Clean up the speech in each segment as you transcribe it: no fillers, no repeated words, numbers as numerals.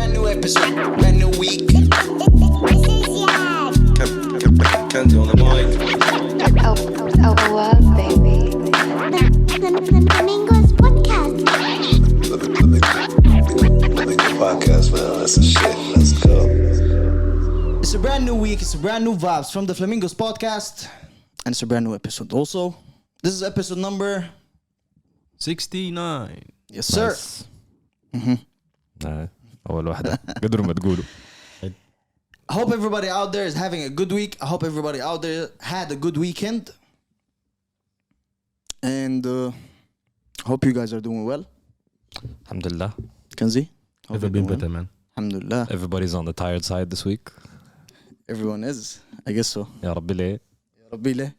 brand new episode, brand new week. Kanzi on the mic. Well, baby. Flamingos podcast. Podcast, man. That's a shit. Let's go. It's a brand new week, it's a brand new vibes from the Flamingos podcast. And it's a brand new episode also. This is episode number 69. Yes sir. أول واحدة قدروا ما تقولوا. I hope everybody out there is having a good week. I hope everybody out there had a good weekend. And I hope you guys are doing well. الحمد لله. Kanzi? Hope Never you're been doing better, well. man. Alhamdulillah. Everybody's on the tired side this week. Everyone is. I guess so. يا ربي ليه؟ Ya Rabbi leh.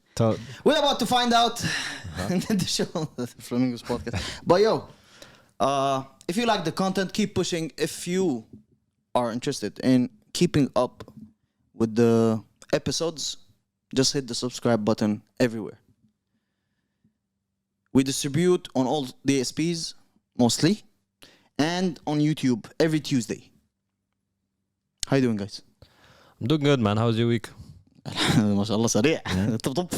We're about to find out in the show, the Flamingos podcast. But yo, if you like the content, keep pushing. If you are interested in keeping up with the episodes, just hit the subscribe button everywhere. We distribute on all DSPs mostly, and on YouTube every Tuesday. How you doing, guys? I'm doing good, man. How's your week? ما شاء الله سريع. طب طب.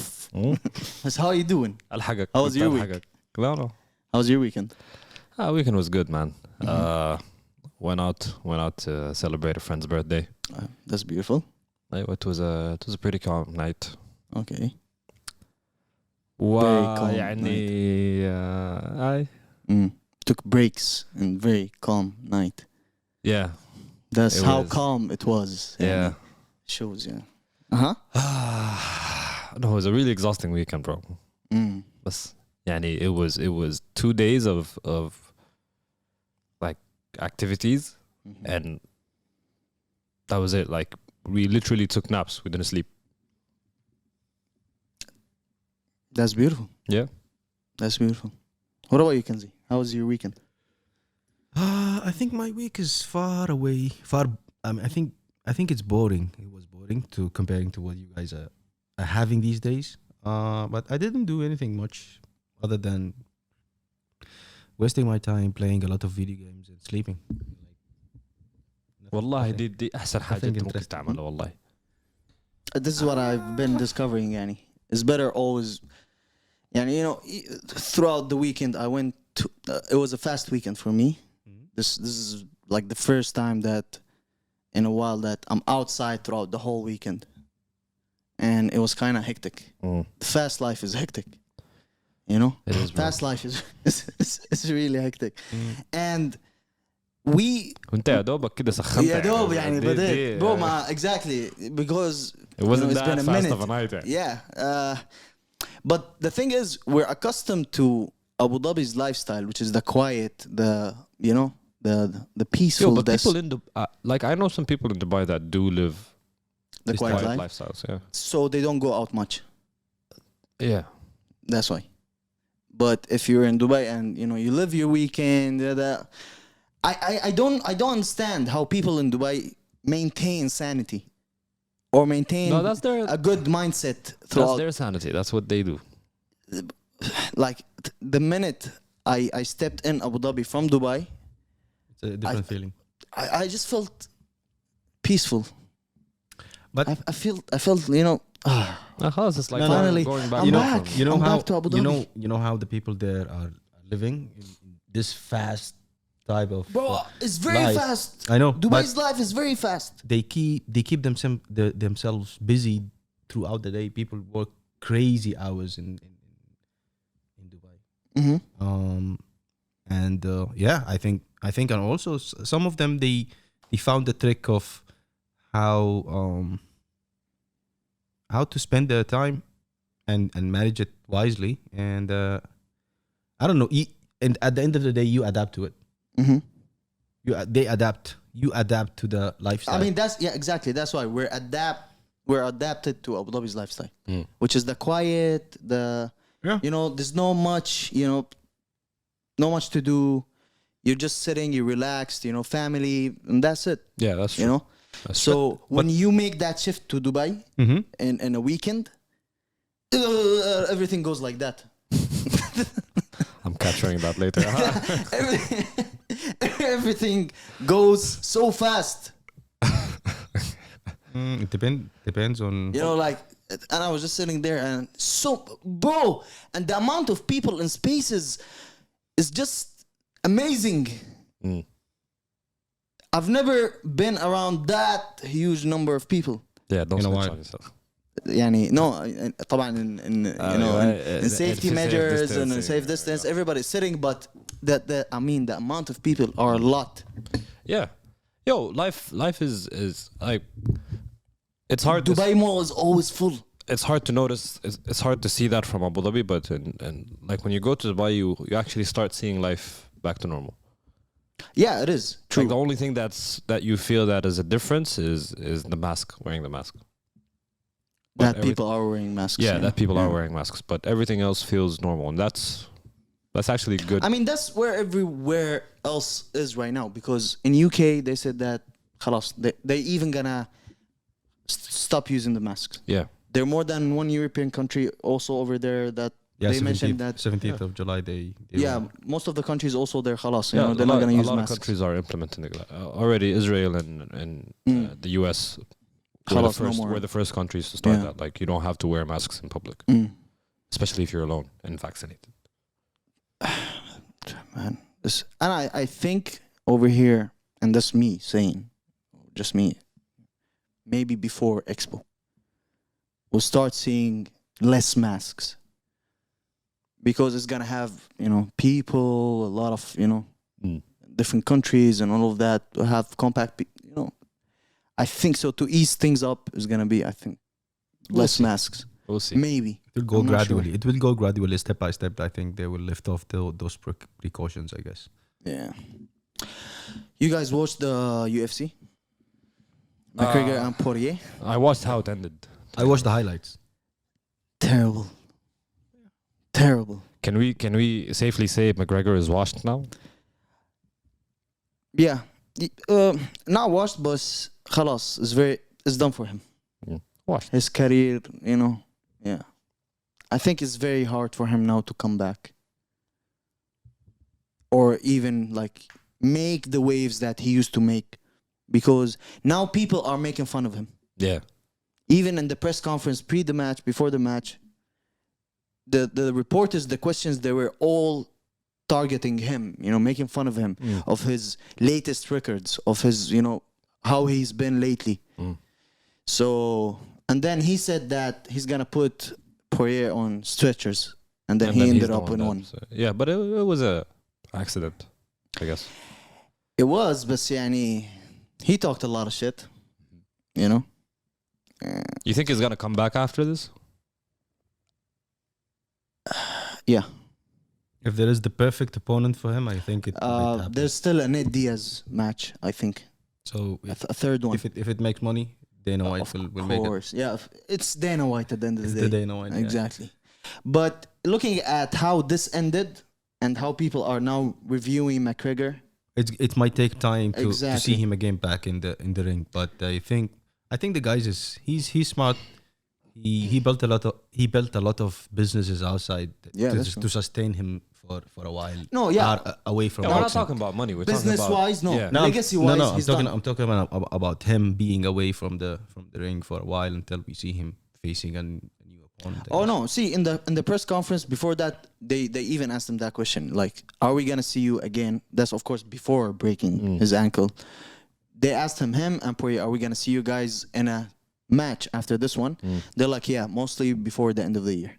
But how are you doing? ألحقك. How was your week? ألحقك. No. How's your weekend? Weekend was good, man. Went out to celebrate a friend's birthday. That's beautiful. It was a pretty calm night. Okay. Very calm يعني Took breaks in very calm night. yeah. That's It how was. calm it was. Yeah. Shows, yeah. No, it was a really exhausting weekend, bro. But يعني it was 2 days of like activities, and that was it. Like we literally took naps. We didn't sleep. That's beautiful. Yeah. That's beautiful. What about you, Kanzi? How was your weekend? I think my week is far away. I think it's boring. It was boring to comparing to what you guys are having these days. But I didn't do anything much other than wasting my time playing a lot of video games and sleeping. والله دي أحسن حاجة Nothing أنت ممكن interesting. تعملها والله. This is what I've been discovering, yani. It's better always, yani, you know, throughout the weekend I went to, it was a fast weekend for me. This is like the first time that in a while that I'm outside throughout the whole weekend. And it was kind of hectic. The fast life is hectic. You know? It is, bro. Fast life is really hectic. And we وأنت يا دوبك كده سخنت. يا دوب يعني دي- بديت دي- bro ما exactly because It wasn't it's that been a fast minute. of a night. Yeah. But the thing is, we're accustomed to Abu Dhabi's lifestyle, which is the quiet, the, you know, the peaceful, Yo, but people in Dubai, like I know some people in Dubai that do live the these quiet quiet life. lifestyles. Yeah. So they don't go out much. Yeah. That's why. But if you're in Dubai and, you know, you live your weekend, I don't understand how people in Dubai maintain sanity or maintain No, that's their a good mindset that's throughout. their sanity. That's what they do. Like the minute I stepped in Abu Dhabi from Dubai, It's a different feeling. I just felt peaceful. But I felt, you know, خلاص, it's like Finally, going back. I'm you know, back. you know I'm how back to Abu Dhabi. you know how the people there are living in this fast type of bro, it's very life. fast. I know, Dubai's but life is very fast. they keep themselves busy throughout the day. People work crazy hours in Dubai. And yeah, I think and also some of them they found the trick of how to spend their time and manage it wisely. And I don't know. And at the end of the day, you adapt to it. They adapt. You adapt to the lifestyle. I mean, exactly. That's why we're adapted to Abu Dhabi's lifestyle, which is the quiet, you know, there's no much, you know, not much to do. You're just sitting, you're relaxed, you know, family, and that's it. Yeah, that's true. You know, That's so when you make that shift to Dubai in a weekend, everything goes like that. I'm capturing that later. everything goes so fast. It depends on. You know, like, and I was just sitting there, and bro, and the amount of people in spaces is just amazing. I've never been around that huge number of people. Yeah, don't You know snitch what? on yourself. يعني no طبعا in you know in safety safe measures and in distancing, safe distance everybody's sitting, but the I mean the amount of people are a lot. Yeah. Yo, life is like, it's hard Dubai Mall is always full. it's hard to notice, it's hard to see that from Abu Dhabi, but and like when you go to Dubai, you actually start seeing life back to normal. Yeah, it is true. Like the only thing that you feel that is a difference is the mask, wearing the mask. But that people are wearing masks. Yeah, that people are wearing masks, but everything else feels normal, and that's actually good. I mean, that's where everywhere else is right now, because in UK they said that خلاص, they even gonna stop using the masks. Yeah. There are more than one European country also over there that they mentioned that 17th of July they yeah, will- most of the countries also they're خلاص, Yeah, they're not gonna use a lot masks. of countries are implementing it. Already Israel and the US خلاص, no more. were the first countries to start Yeah. that. Like, you don't have to wear masks in public, especially if you're alone and vaccinated. Man, and I think over here, and that's me saying, just me, maybe before Expo, we'll start seeing less masks, because it's gonna have people, a lot of different countries and all of that will have compact. I think so. To ease things up is gonna be, I think, less masks. We'll see. Maybe It will go I'm not sure. gradually. It will go gradually, step by step. I think they will lift off those precautions, I guess. Yeah. You guys watched the UFC? McGregor and Porioier? I watched how it ended. I watched the highlights. Terrible. Terrible. Can we safely say McGregor is washed now? Yeah. Not washed, but خلاص, it's done for him. Washed. His career, yeah. I think it's very hard for him now to come back. Or even like make the waves that he used to make. Because now people are making fun of him. Yeah. Even in the press conference, pre the match, before the match, the reporters, the questions, they were all targeting him, making fun of him, of his latest records, of his, how he's been lately. So, and then he said that he's going to put Porioier on stretchers, and then he he's ended the up in one. Yeah, but it was a accident, I guess. It was, but he talked a lot of shit, You think he's going to come back after this? Yeah. If there is the perfect opponent for him, I think it might happen. There's still a Ned Diaz match, I think. So A third one. if it makes money, Dana White will make it. Of course, yeah. It's Dana White at the end of It's the the day. Dana White, yeah. Exactly. But looking at how this ended and how people are now reviewing McGregor, It might take time to see Exactly. him again back in the ring, but I think the guys he's smart. He built a lot of businesses outside that's true. to sustain him for a while. No, yeah. Away from Yeah, we're not boxing. talking about money. We're talking business about wise, no. Yeah. No, I'm- Legacy wise, no, he's I'm done. talking about him being away from the ring for a while until we see him facing a new opponent. I Oh guess. no! See, in the press conference before that, they even asked him that question, like, "Are we gonna see you again?" That's of course before breaking his ankle. They asked him and Porioier, "Are we gonna see you guys in a match after this one?" They're like, "Yeah, mostly before the end of the year."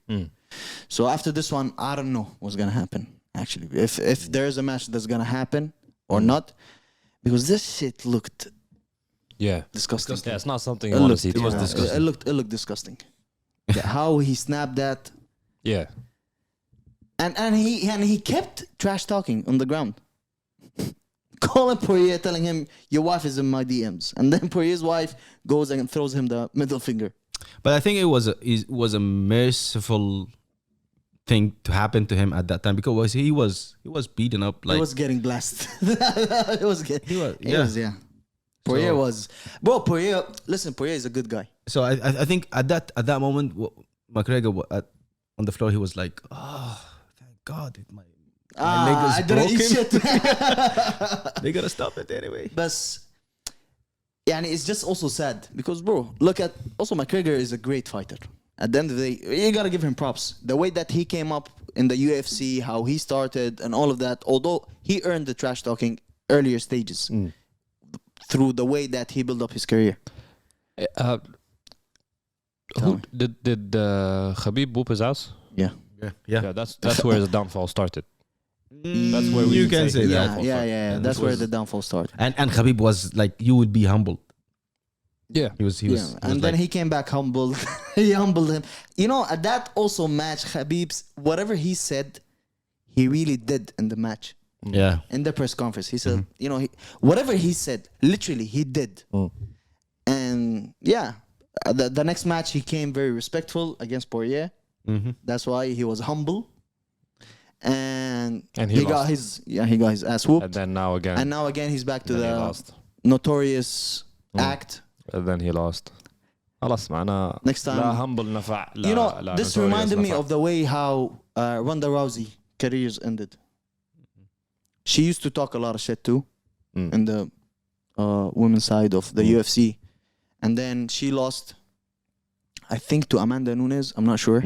So after this one, I don't know what's gonna happen. Actually, if there's a match that's gonna happen or not, because this shit looked Yeah. disgusting. Yeah, it's not something you want to see. It was disgusting. It looked disgusting. How he snapped that. Yeah. And he kept trash talking on the ground. Calling Porioier, telling him, "Your wife is in my DMs," and then Poirier's wife goes and throws him the middle finger. But I think it was a merciful thing to happen to him at that time, because he was beaten up like He was getting blasted. It was getting. yeah. Poirier So- was. Bro, Poirier. Listen, Poirier is a good guy. So I think at that moment, McGregor on the floor, he was like, "Oh, thank God, leg is I didn't eat shit. They gotta stop it anyway. بس يعني it's just also sad because bro, look at also McGregor is a great fighter. At the end of the day, you gotta give him props. The way that he came up in the UFC, how he started, and all of that. Although he earned the trash talking earlier stages through the way that he built up his career. Who did Khabib whoop his ass? Yeah. Yeah, that's where the downfall started. That's where you can say that. Yeah. That's where the downfall started. And Khabib was like, you would be humbled. Yeah, He was And then he came back humbled. He humbled him. You know, at that also match, Khabib's whatever he said, he really did in the match. Yeah. In the press conference, he said, you know, whatever he said, literally he did. And yeah, the next match he came very respectful against Porioier. That's why he was humble. And he got his ass whooped. And then now again he's back to the lost. notorious act. And then he lost. خلاص معنا Next time. لا humble نفع لا You know, this notorious reminded me نفع. of the way how Ronda Rousey careers ended. She used to talk a lot of shit too in the women's side of the UFC. And then she lost, I think, to Amanda Nunes. I'm not sure.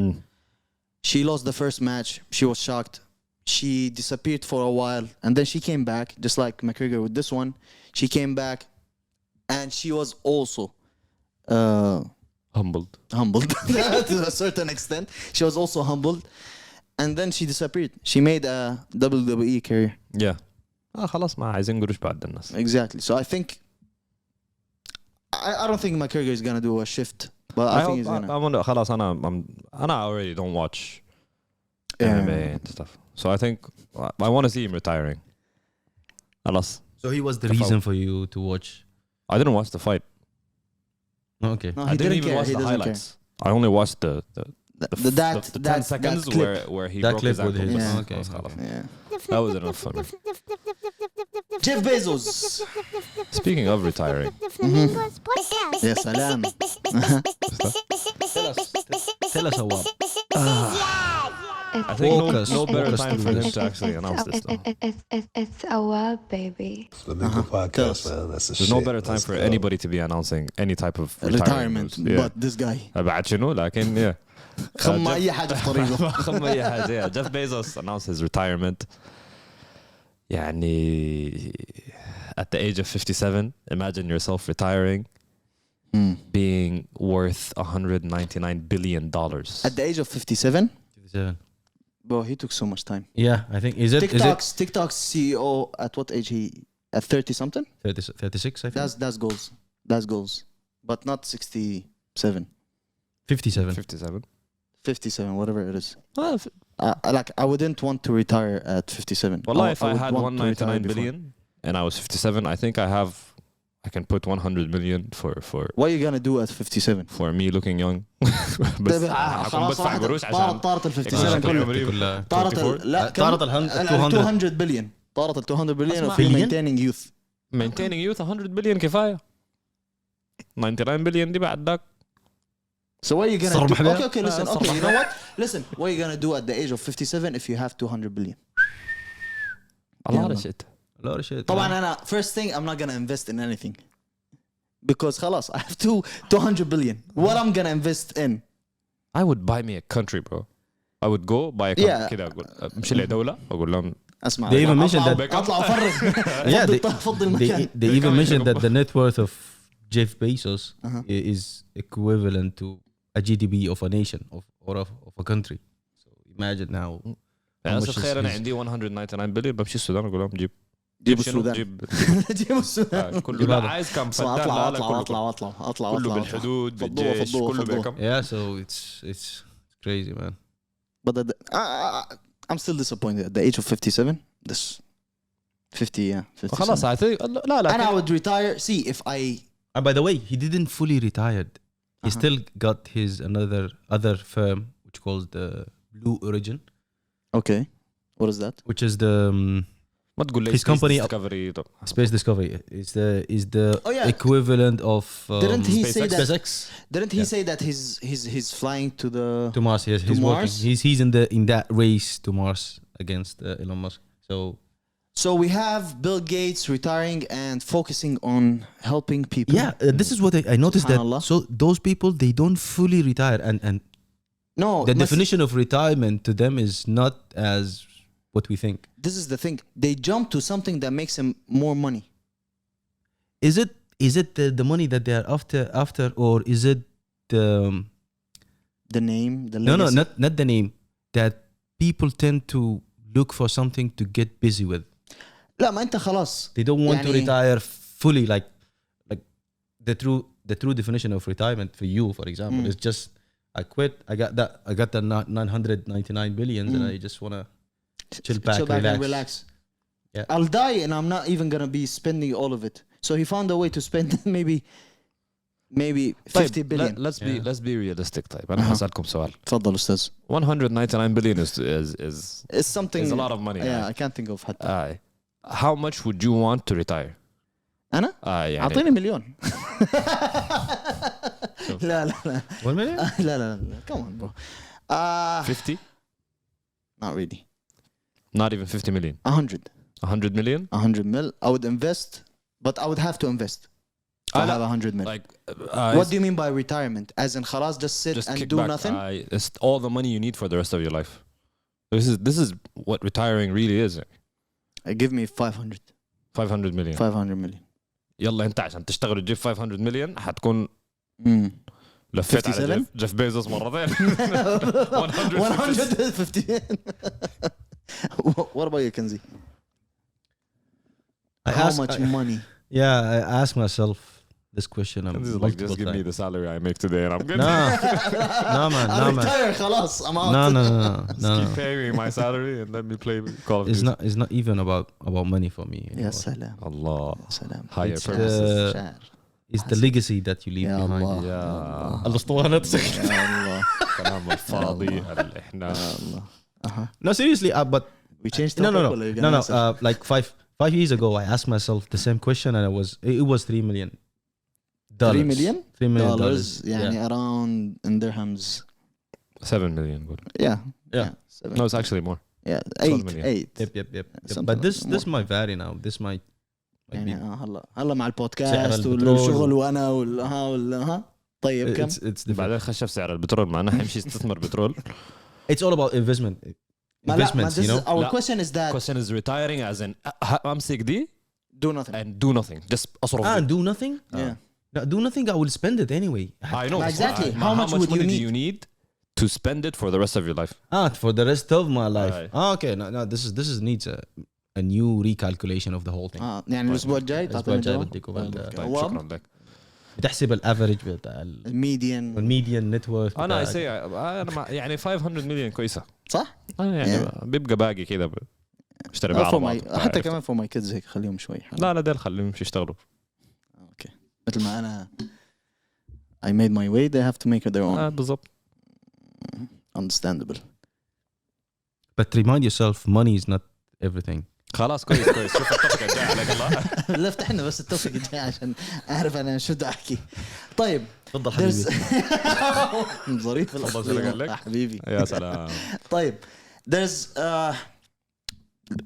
She lost the first match. She was shocked. She disappeared for a while. And then she came back, just like McGregor with this one. She came back. And she was also humbled to a certain extent. She was also humbled. And then she disappeared. She made a WWE career. Yeah. خلاص ما عايزين قروش بعد الناس. Exactly. So I think I don't think McGregor is gonna do a shift, but I think he's gonna. خلاص أنا already don't watch MMA and stuff. So I think I want to see him retiring. خلاص. So he was the reason for you to watch. I didn't watch the fight. Okay. No, I didn't even watch the highlights. I only watched the 10 seconds where he broke his ankle. Yeah. Okay. Yeah. That was enough for me. Jeff Bezos. Speaking of retiring, يا سلام. Tell us how. I think no better time for him to actually announce this though. It's a web, baby. Flamingo podcast, man. That's the shit. There's no better time Let's for go. anybody to be announcing any type of Retirement. news. But this guy. بعد شنو لكن yeah. خم أي حاجة في طريقه. خم أي حاجة. Jeff Bezos announced his retirement. يعني at the age of 57, imagine yourself retiring, being worth $199 billion. At the age of 57, 57. bro, he took so much time. Yeah, I think is it TikTok's CEO at what age he at 30 something? 36? I think That's goals, but not 67, 57. 57, whatever it is. Like I wouldn't want to retire at 57. Well, if I would had want to retire 199 before. billion and I was 57, I think I can put 100 million for What are you gonna do at 57? for me looking young. بس هكون بدفع قروش عشان طارت ال 57 كله. طارت ال 200 بليون. طارت ال 200 بليون في maintaining youth. maintaining youth 100 billion كفاية. 99 billion دي بعد ذاك. So what are you gonna do? Okay, listen. Okay, you know what? Listen, what are you gonna do at the age of 57 if you have 200 billion? A lot of shit. A lot of shit. طبعا أنا first thing I'm not gonna invest in anything because خلاص I have 200 billion. What I'm gonna invest in? I would buy me a country, bro. I would go buy a country كده أقول أمشي لدولة أقول لهم. أسمع. They even mentioned that. أطلع أفرغ. Yeah, فضل المكان. they even mentioned that the net worth of Jeff Bezos is equivalent to a GDP of a nation or of a country. So imagine now. للأسف خير أنا عندي 199 بليون بمشي السودان أقول لهم جيب السودان. جيب السودان. كله عايز كم فدان أطلع كله بالحدود بالجيش كله بكم. Yeah, so it's crazy, man. But I'm still disappointed at the age of 57. This 50, yeah. 57. خلاص I think لا And I would retire. See if I. By the way, he didn't fully retire. He still got his other firm, which calls the Blue Origin. Okay, what is that? Which is the ما تقول لي his company discovery Space Discovery is the equivalent of Didn't he say that? SpaceX. Didn't he say that he's flying to Mars? Yes, to Mars? Working. He's in that race to Mars. against Elon Musk. So we have Bill Gates retiring and focusing on helping people. Yeah, this is what I noticed that. Subhanallah. So those people, they don't fully retire, and No, the definition of retirement to them is not as what we think. This is the thing. They jump to something that makes them more money. Is it the money that they are after, or is it The name, the no legacy. not the name, that people tend to look for something to get busy with. لا ما أنت خلاص. They don't want to يعني- retire fully, like the true definition of retirement for you, for example, is just I quit. I got the 999 billions, and I just wanna chill back, and relax. Yeah. I'll die and I'm not even gonna be spending all of it. So he found a way to spend maybe 50 billion. let's be realistic. طيب أنا هسألكم سؤال. تفضل أستاذ. 199 billion is It's something. is a lot of money. Yeah, I can't think of حتى. How much would you want to retire? أنا؟ يعني أعطيني مليون. لا لا لا 1 million. لا لا لا. Come on, bro. 50? Not really. Not even 50 million. 100. 100 million? 100 mil. I would invest, but I would have to invest. I have 100 mil. Like, What do you mean by retirement? As in, خلاص, just sit just and kick do back. nothing? It's all the money you need for the rest of your life. This is what retiring really is. Give me 500. 500 million. 500 million. يلا انت عشان تشتغل وتجيب 500 مليون حتكون Mm. لفيت على 57? جيف بيزوس مرتين. 150. 150. What about you, Kanzi? How much money? Yeah, I ask myself this question. This is like, just give me the salary I make today and I'm good. No, man. I'm retired, خلاص. I'm out. No. Keep paying me my salary and let me play Call of Duty. It's not even about money for me. يا سلام. Allah. يا سلام. Higher It's purposes. شاعر. It's the legacy that you leave يا behind. الله. يا الأسطوانة. يا الله. كلام الفاضي اللي احنا يا الله. No, seriously, but We changed no, topic ولا you're gonna answer? like 5 years ago, I asked myself the same question, and it was $3 million. 3 million? $3 million. Dollars. يعني around in dirhams. 7 million. Good. Yeah. Yeah. 7. No, it's actually more. Yeah. 12 8. million. 8. Yep. Something But this more. might vary now. This might يعني be. هلا مع سعر البودكاست البترول. والشغل وانا ها طيب كم؟ It's different. بعدين خشف سعر البترول مع انه حيمشي يستثمر بترول. It's all about investment. Investments, you know. Our لا. question is that Question is retiring as in امسك دي do nothing. and do nothing. Just اصرف. And do nothing. Yeah. No, do nothing. I will spend it anyway. I know. Exactly. How How much much would money you do you need to spend it for the rest of your life? For the rest of my life. Aye. Okay. No. This is needs a new recalculation of the whole thing. يعني الاسبوع الجاي الأسبوع تعطيني الجاي جواب؟ بديكوا بعد. طيب جواب؟ شكرا لك. بتحسب الافرج بتاع الميديان الميديان نت وورث. انا انا يعني 500 مليون كويسه. صح؟ يعني بيبقى باقي كده اشتري بقى For عربات. my- حتى كمان for my kids هيك خليهم شوي. لا ديل خليهم يمشي يشتغلوا. اوكي مثل ما انا I made my way they have to make it their own. بالضبط. Understandable. But remind yourself, money is not everything. خلاص كويس شوف التوبيك الجاي عليك الله. لا افتحنا بس التوفيق الجاي عشان اعرف انا شو بدي احكي. طيب تفضل there's حبيبي. ظريف تفضل شو قال لك؟ حبيبي. يا سلام. طيب there's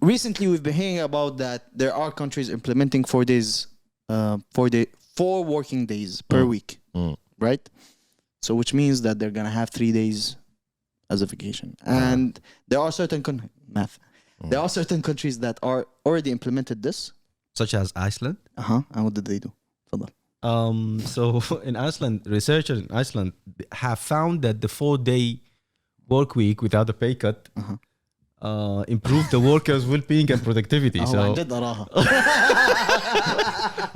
recently we've been hearing about that there are countries implementing 4 days 4 working days per week, right? So which means that they're gonna have 3 days as a vacation, and there are certain there are certain countries that are already implemented this. Such as Iceland. And what did they do? تفضل. So in Iceland, researchers in Iceland have found that the 4-day work week without a pay cut improved the workers' well-being and productivity. عن So جد أراها.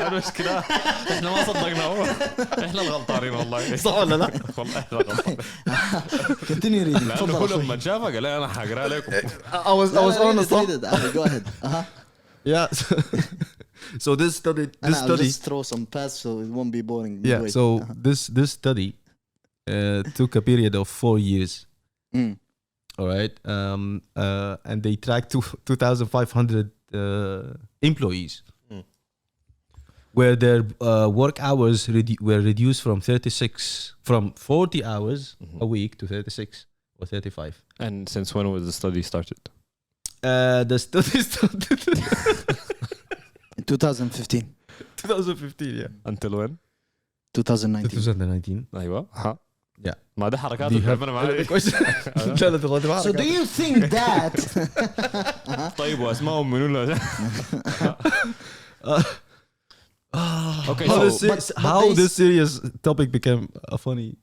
المشكلة احنا ما صدقنا احنا الغلطانين والله. صح ولا لا؟ والله احنا الغلطانين. Continue reading. لأنه تفضل هو أخوي. لما شافها قال لي أنا حقرأ لكم. I was on the spot. Go ahead. Yeah. So this study. I'll just throw some paths so it won't be boring. Yeah. Wait. So this study took a period of 4 years. All right. And they tracked 2,500 employees, where their work hours were reduced from 40 hours a week to 36 or 35. And since when was the study started? the study started In 2015, 2015. Yeah. Until when? 2019. 2019. ايوه ها Yeah. ما دي حركات Do you have بتعملها any معايا. question? لا لا تغادر So do you think that طيب واسمائهم منو Okay, how, so how they this serious topic became a funny,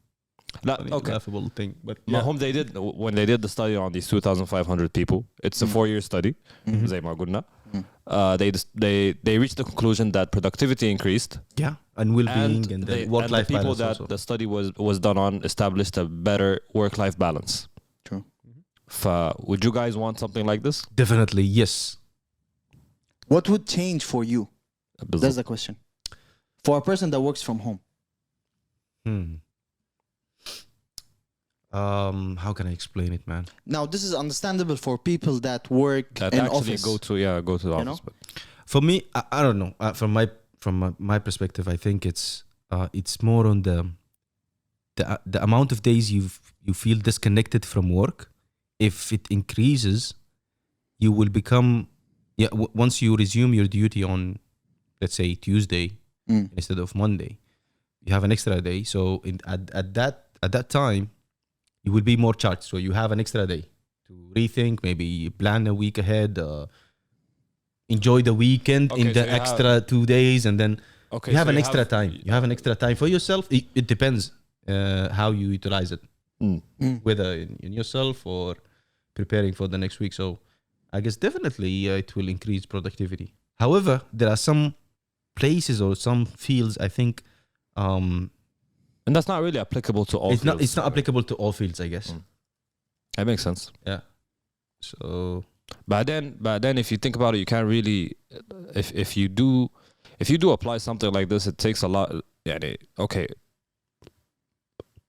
لا funny okay laughable thing? But ما yeah. هم they did when they did the study on these 2,500 people. It's a 4-year study. زي ما قلنا. They reached the conclusion that productivity increased. Yeah, and well-being and, they- then work-life the people balance that also. the study was done on established a better work-life balance. True. Would you guys want something like this? Definitely, yes. what would change for you? That's the question. For a person that works from home. How can I explain it, man? Now, this is understandable for people that work That in actually office. go to the You office. know? But For me, I don't know. From my perspective, I think it's more on the amount of days you feel disconnected from work. If it increases, you will become once you resume your duty on, let's say, Tuesday instead of Monday, you have an extra day. So at that time, you will be more charged. So you have an extra day to rethink, maybe plan a week ahead, enjoy the weekend Okay, in so the you have- extra 2 days, and then okay, you have so an extra time. You have an extra time for yourself. It depends how you utilize it, whether in yourself or preparing for the next week. So I guess definitely it will increase productivity. However, there are some places or some fields I think And that's not really applicable to all. it's not applicable to all fields, I guess. That makes sense. Yeah. So But then, if you think about it, you can't really. If you do apply something like this, it takes a lot. Yeah. Okay.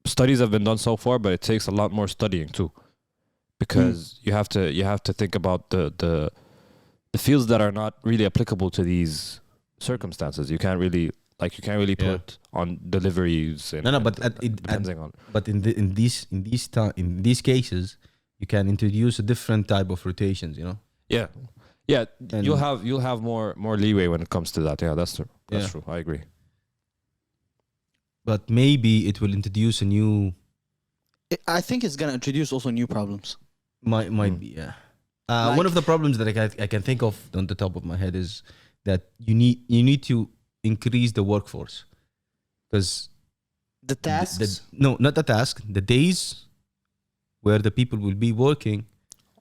Studies have been done so far, but it takes a lot more studying too, because you have to think about the fields that are not really applicable to these circumstances. You can't really put on deliveries. And, no, but depending on. but in these cases, you can introduce a different type of rotations. You know. Yeah. And You'll have more leeway when it comes to that. Yeah, that's true. That's Yeah. true. I agree. But maybe it will introduce a new. I think it's going to introduce also new problems. Might be, yeah. One of the problems that I can think of on the top of my head is that you need to increase the workforce, because The tasks. no, not the task. The days where the people will be working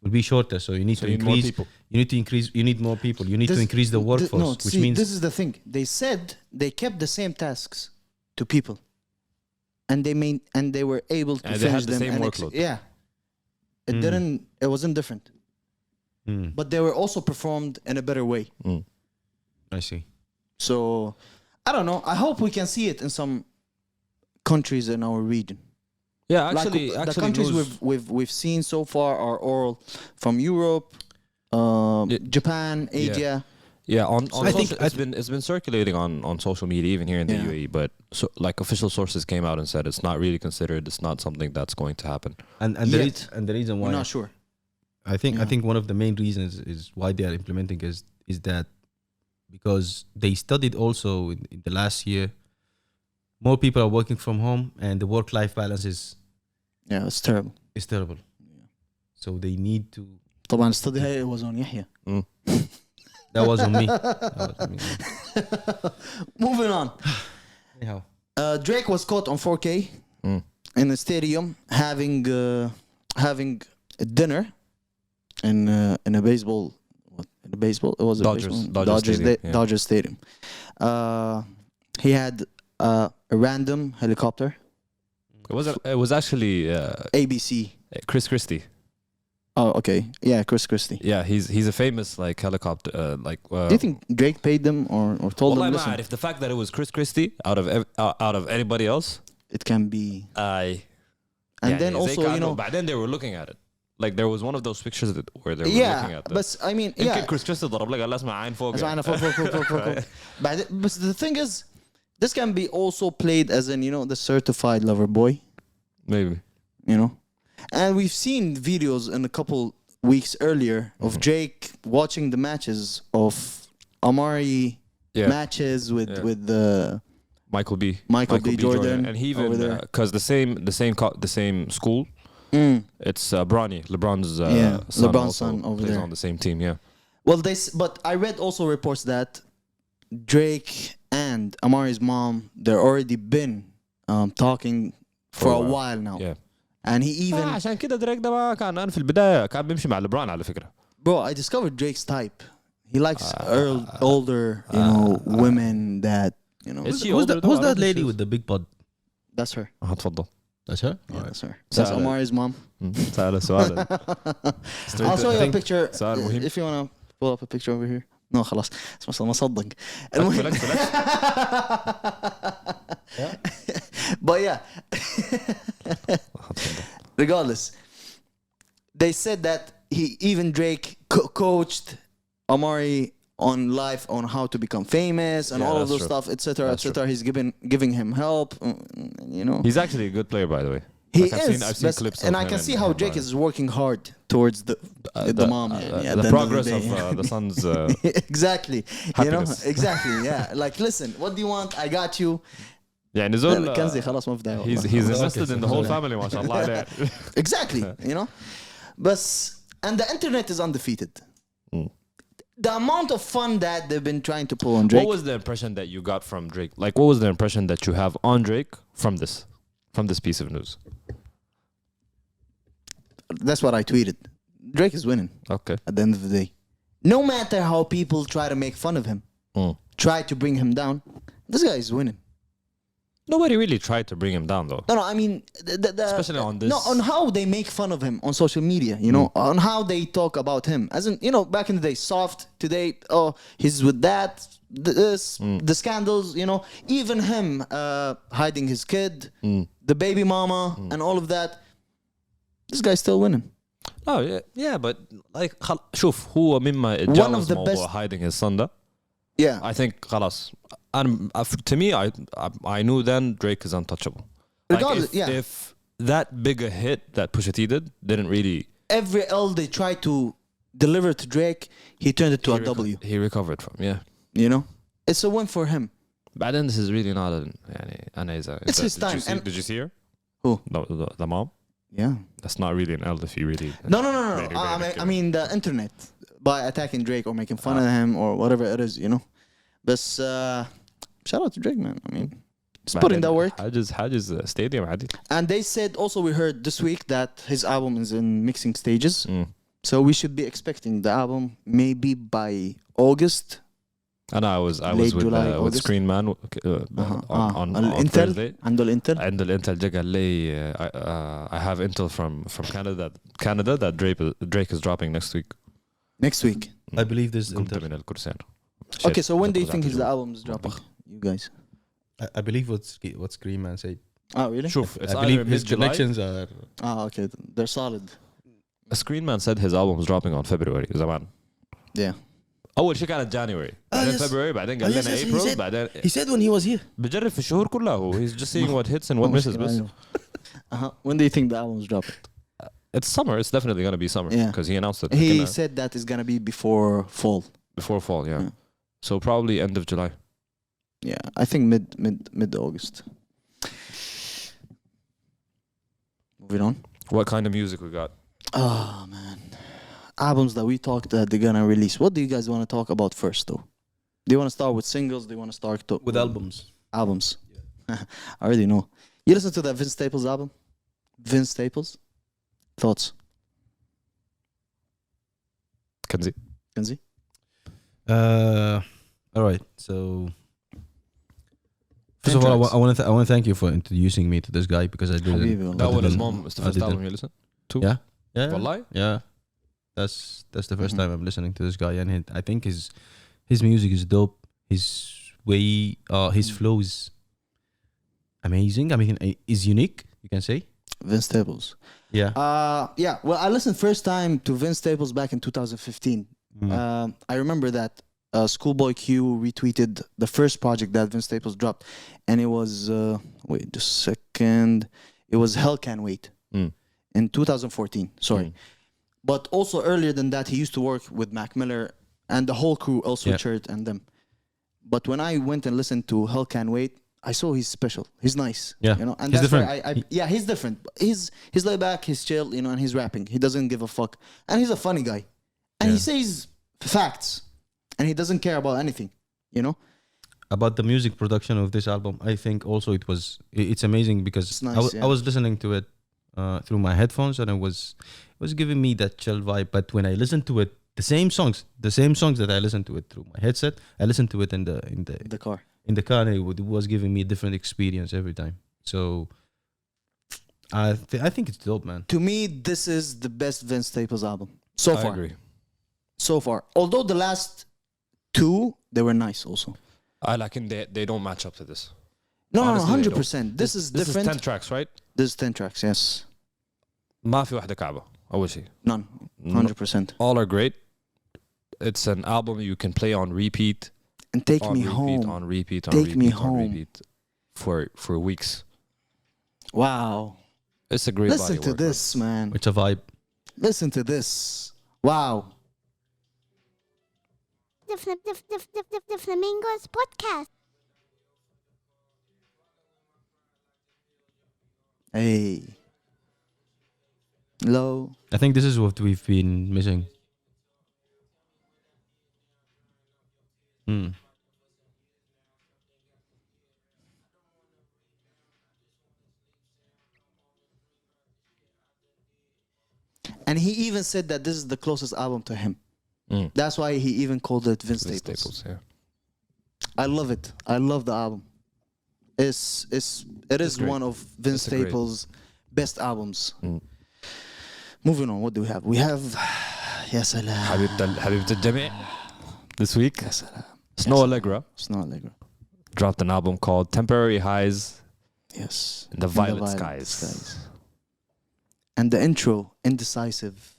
will be shorter. So you need to you need more increase. people. You need to increase. You need more people. You need to This- increase the workforce, No, which see, means this is the thing. They said they kept the same tasks to people, and they were able to And they finish had the them. same and workload. yeah, it didn't. It wasn't different, but they were also performed in a better way. I see. So I don't know. I hope we can see it in some countries in our region. Yeah, Like the countries we've seen so far are all from Europe, Japan, Asia. Yeah, on I think- it's been circulating on social media even here in the Yeah. UAE, but like official sources came out and said it's not really considered. It's not something that's going to happen. And the reason why We're not sure. I think one of the main reasons is why they are implementing is that because they studied also in the last year, more people are working from home and the work-life balance Yeah, it's terrible. is terrible. So they need to. طبعا study هاي was on Yahya. That was on me. That was on me. Moving on. Anyhow, Drake was caught on 4K in a stadium having a dinner in a baseball. What? In a baseball? It was a Dodgers baseball. Stadium, yeah. Dodgers Stadium. He had a random helicopter. It was actually ABC. Chris Christie. Oh, okay. Yeah, Chris Christie. Yeah, he's a famous like helicopter Do you think Drake paid them or told them? والله ما Listen, أعرف. The fact that it was Chris Christie out of anybody else, it can be. And then also, you know, بعدين they were looking at it. Like there was one of those pictures where they were looking yeah, at but I mean, يمكن yeah. Chris Christie ضرب لك قال اسمع عين فوق. اسمعنا فوق. But the thing is, this can be also played as in, you know, the certified lover boy, Maybe. you know. And we've seen videos in a couple weeks earlier of Drake watching the matches of Amari matches with the Michael B. Jordan, and he even because the same school. It's Bronny, LeBron's son. LeBron's son over plays there on the same team. Yeah. Well, but I read also reports that Drake and Amari's mom, they're already been talking for a while now. Yeah. And he even عشان كده دريك ده ما كان في البداية كان بيمشي مع لبران على فكرة. Bro, I discovered Drake's type. He likes older, women that, Who's that lady with the big pod? That's her. تفضل. That's her? Yeah, that's her. That's Amari's mom. سأله سؤال. I'll show you a picture سؤال مهم. if you want to pull up a picture over here. No, خلاص. ما صدق. But yeah. Regardless, they said that even Drake coached Amari on life on how to become famous and all of those stuff, etc., etc. He's giving him help, He's actually a good player, by the way. He like is, I've seen clips and of I him can see how Drake is working hard towards the mom, the progress of the son's exactly, happiness. exactly, yeah. Like, listen, what do you want? I got you. يعني زول كنزي خلاص ما في داعي. He's invested in the whole family ما شاء الله عليه. Exactly, But and the internet is undefeated. The amount of fun that they've been trying to pull on Drake. What was the impression that you got from Drake? Like, what was the impression that you have on Drake from this piece of news? That's what I tweeted. Drake is winning. Okay. At the end of the day, no matter how people try to make fun of him, try to bring him down, this guy is winning. Nobody really tried to bring him down, though. No, I mean, especially on this. No, on how they make fun of him on social media, on how they talk about him. As in, back in the day, soft. Today, he's with that, the scandals, even him hiding his kid, the baby mama, and all of that. This guy's still winning. Oh, yeah, but like, شوف هو مما اتجاوز موضوع hiding his son ده. Yeah. I think خلاص. To me, I knew then Drake is untouchable. Regardless, if that bigger hit that Pusha T didn't really... Every L they tried to deliver to Drake, he turned it to a W. He recovered from, yeah. It's a win for him. But then this is really not it's his time. Did you see her? Who? The mom? Yeah. That's not really an L if you really... No. I mean the internet. By attacking Drake or making fun of him or whatever it is, But shout out to Drake, man. I mean, he's putting that work. حاجز stadium عادي. And they said also, we heard this week that his album is in mixing stages. So we should be expecting the album maybe by August. And I was with with Screen Man on Thursday. عنده الانتل. عنده الانتل جا قال لي I have intel from Canada that Drake is dropping next week. Next week. I believe this. كنت من الكرسيان. Okay, so when do you think his album is dropping? You guys. I believe what Scream Man said. Oh, really? شوف, it's I believe his connections are. Okay, they're solid. Screen Man said his album is dropping on February. زمان. Yeah. أول شيء كانت January. بعدين February. بعدين قال لنا April. بعدين. He said when he was here. بجرب في الشهور كلها هو. He's just seeing what hits and what misses. بس. When do you think the album is dropping? It's summer. It's definitely gonna be summer. Yeah. Because he announced it. He said that it's gonna be before fall. Before fall, yeah. So probably end of July. Yeah, I think mid August. Moving on. What kind of music we got? Oh man, albums that we talked that they're gonna release. What do you guys want to talk about first, though? Do you want to start with singles? Do you want to start with albums? Albums. Yeah. I already know. You listen to that Vince Staples album? Vince Staples. Thoughts? Kanzi? All right. So first of all, I want to thank you for introducing me to this guy because I didn't. That was his mom. It's the first album you listened to. Yeah. Wallahi? Yeah. That's the first time I'm listening to this guy, and I think his music is dope. His way, his flow is amazing. I mean, is unique. You can say. Vince Staples. Yeah. Yeah. Well, I listened first time to Vince Staples back in 2015. I remember that Schoolboy Q retweeted the first project that Vince Staples dropped, and it was wait just a second. It was Hell Can Wait in 2014. Sorry. But also earlier than that, he used to work with Mac Miller and the whole crew, El Sweatshirt and them. But when I went and listened to Hell Can Wait, I saw he's special. He's nice. Yeah. You know, and He's that's different. why yeah, he's different. He's laid back, he's chill, you know, and he's rapping. He doesn't give a fuck. And he's a funny guy. And he says facts. And he doesn't care about anything, you know? About the music production of this album, I think also it's amazing because It's nice, I was listening to it through my headphones and it was giving me that chill vibe. But when I listened to it, the same songs that I listened to it through my headset, I listened to it in The car. in the car, and it was giving me a different experience every time. So I think it's dope, man. To me, this is the best Vince Staples album so I far. agree. So far. Although the last two, they were nice also. I like in they don't match up to this. No, Honestly, they 100%. This is different. This is 10 tracks, right? This is 10 tracks, yes. ما في واحدة كعبة أول شيء. None. 100%. All are great. It's an album you can play on repeat. And take on me repeat, home. on repeat, on Take repeat, me on home. repeat for weeks. Wow. It's a great Listen body to work, this, man. It's a vibe. Listen to this. Wow. The Flamingos podcast. Hey. Low. I think this is what we've been missing. And he even said that this is the closest album to him. Mm. That's why he even called it Vince Vince Staples. Staples, yeah. I love it. I love the album. It is great. one of Vince It's a great- Staples' best albums. Mm. Moving on, what do we have? We have يا سلام حبيبة الجميع. This week, يا سلام Snoh Alegra Snoh Alegra. dropped an album called Temporary Highs Yes. in the In Violet Violet Skies. And the intro, Indecisive.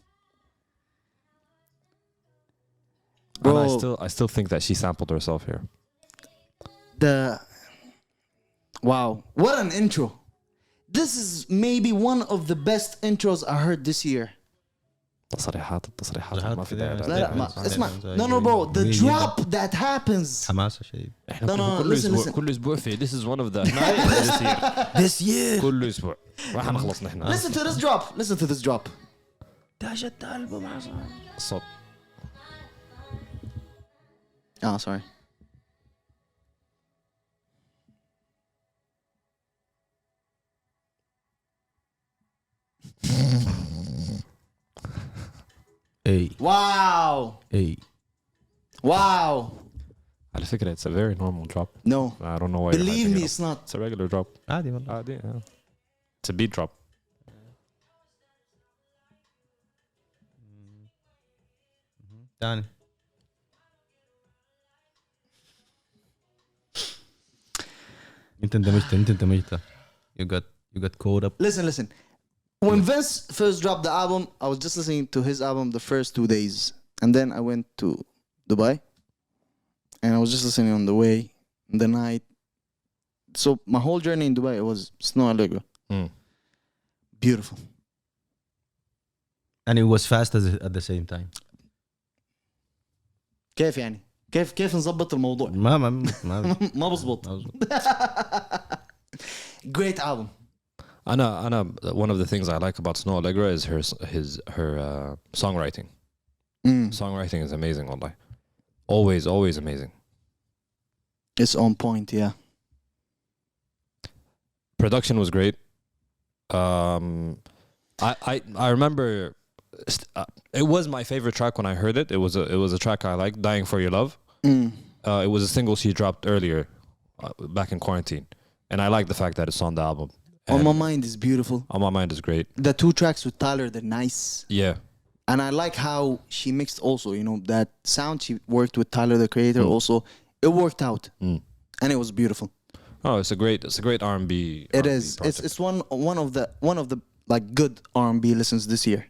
And Bro, I still think that she sampled herself here. Wow, what an intro. This is maybe one of the best intros I heard this year. التصريحات ما في داعي لا لها. لا ما اسمع. No bro, the drop that happens. حماسة شيء. احنا No, كل listen, اسبوع listen. كل اسبوع في this is one of the this year. This year. كل اسبوع راح نخلص نحن. Listen to this drop. Listen to this drop. داشت ألبوم عصام. الصوت. Oh, sorry. Hey, Wow. hey. Wow. على فكرة it's a very normal drop. No. I don't know why you're Believe hyping me, it up. it's not. It's a regular drop. عادي والله. عادي, yeah. It's a beat drop. تاني. انت اندمجت. You got caught up. Listen. When Vince first dropped the album, I was just listening to his album the first 2 days. And then I went to Dubai. And I was just listening on the way, in the night. So my whole journey in Dubai, it was Snoh Alegra. Mm. Beautiful. And it was fast at the same time. كيف يعني؟ كيف نظبط الموضوع؟ ما بزبط. Great album. أنا one of the things I like about Snoh Alegra is her songwriting. Songwriting is amazing, والله. Always amazing. It's on point, yeah. Production was great. I remember it was my favorite track when I heard it. It was a track I liked, "Dying for Your Love." It was a single she dropped earlier, back in quarantine, and I like the fact that it's on the album. On My Mind is beautiful. On My Mind is great. The 2 tracks with Tyler, they're nice. Yeah. And I like how she mixed also, that sound she worked with Tyler, the creator also. It worked out. And it was beautiful. Oh, it's a great R&B. It is. It's one of the like good R&B listens this year.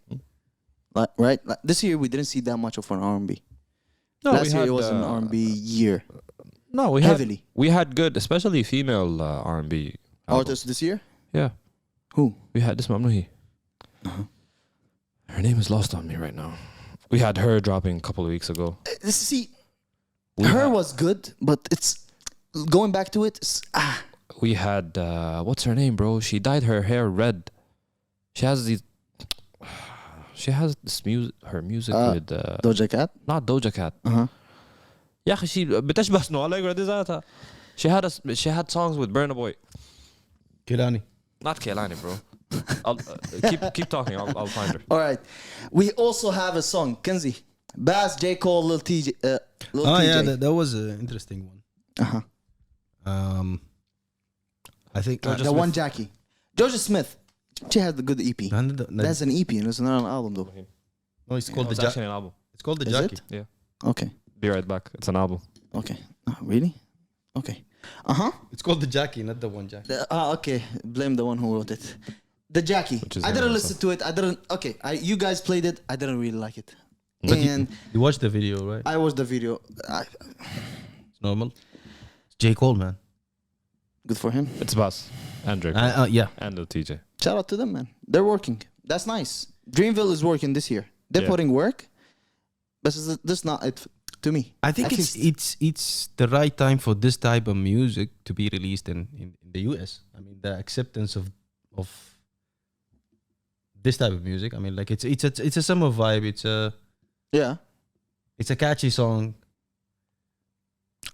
Like, right? Like, this year we didn't see that much of an R&B. No, Last year it was an R&B year. No, heavily. We had good, especially female R&B Artists this year? Yeah. Who? We had this one. Her name is lost on me right now. We had her dropping a couple of weeks ago. See, We her had- was good, but it's going back to it. We had what's her name, bro? She dyed her hair red. She has these. She has this music. Her music with Doja Cat. not Doja Cat. يا أخي she بتشبه Snoh Alegra دي ذاتها. She had songs with Burna Boy. Kilani. Not Kehlani, bro. I'll, keep talking. I'll find her. All right. We also have a song, Kanzi. Bass, J. Cole, Lil TJ. Lil Oh TJ. yeah, that was an interesting one. I think The one Jackie. Georgia Smith. She had the good EP. That's an EP, and it's not an album though. no, it's called It's the actually an album. It's called the Is Jackie. it? Yeah. Okay. Be right back. It's an album. Okay. Really? Okay. It's called the Jackie, not the one Jackie. Okay. Blame the one who wrote it. The Jackie. Which is I didn't him, listen to it. I didn't. Okay. You guys played it. I didn't really like it. But And you watched the video, right? I watched the video. It's normal. It's J. Cole, man. Good for him. It's Bass and Drake Yeah. and Lil TJ. Shout out to them, man. They're working. That's nice. Dreamville is working this year. They're Yeah. putting work. But this is not it to me. I think At it's the right time for this type of music to be released in the US. I mean, the acceptance of this type of music. I mean, like it's a summer vibe. Yeah. It's a catchy song.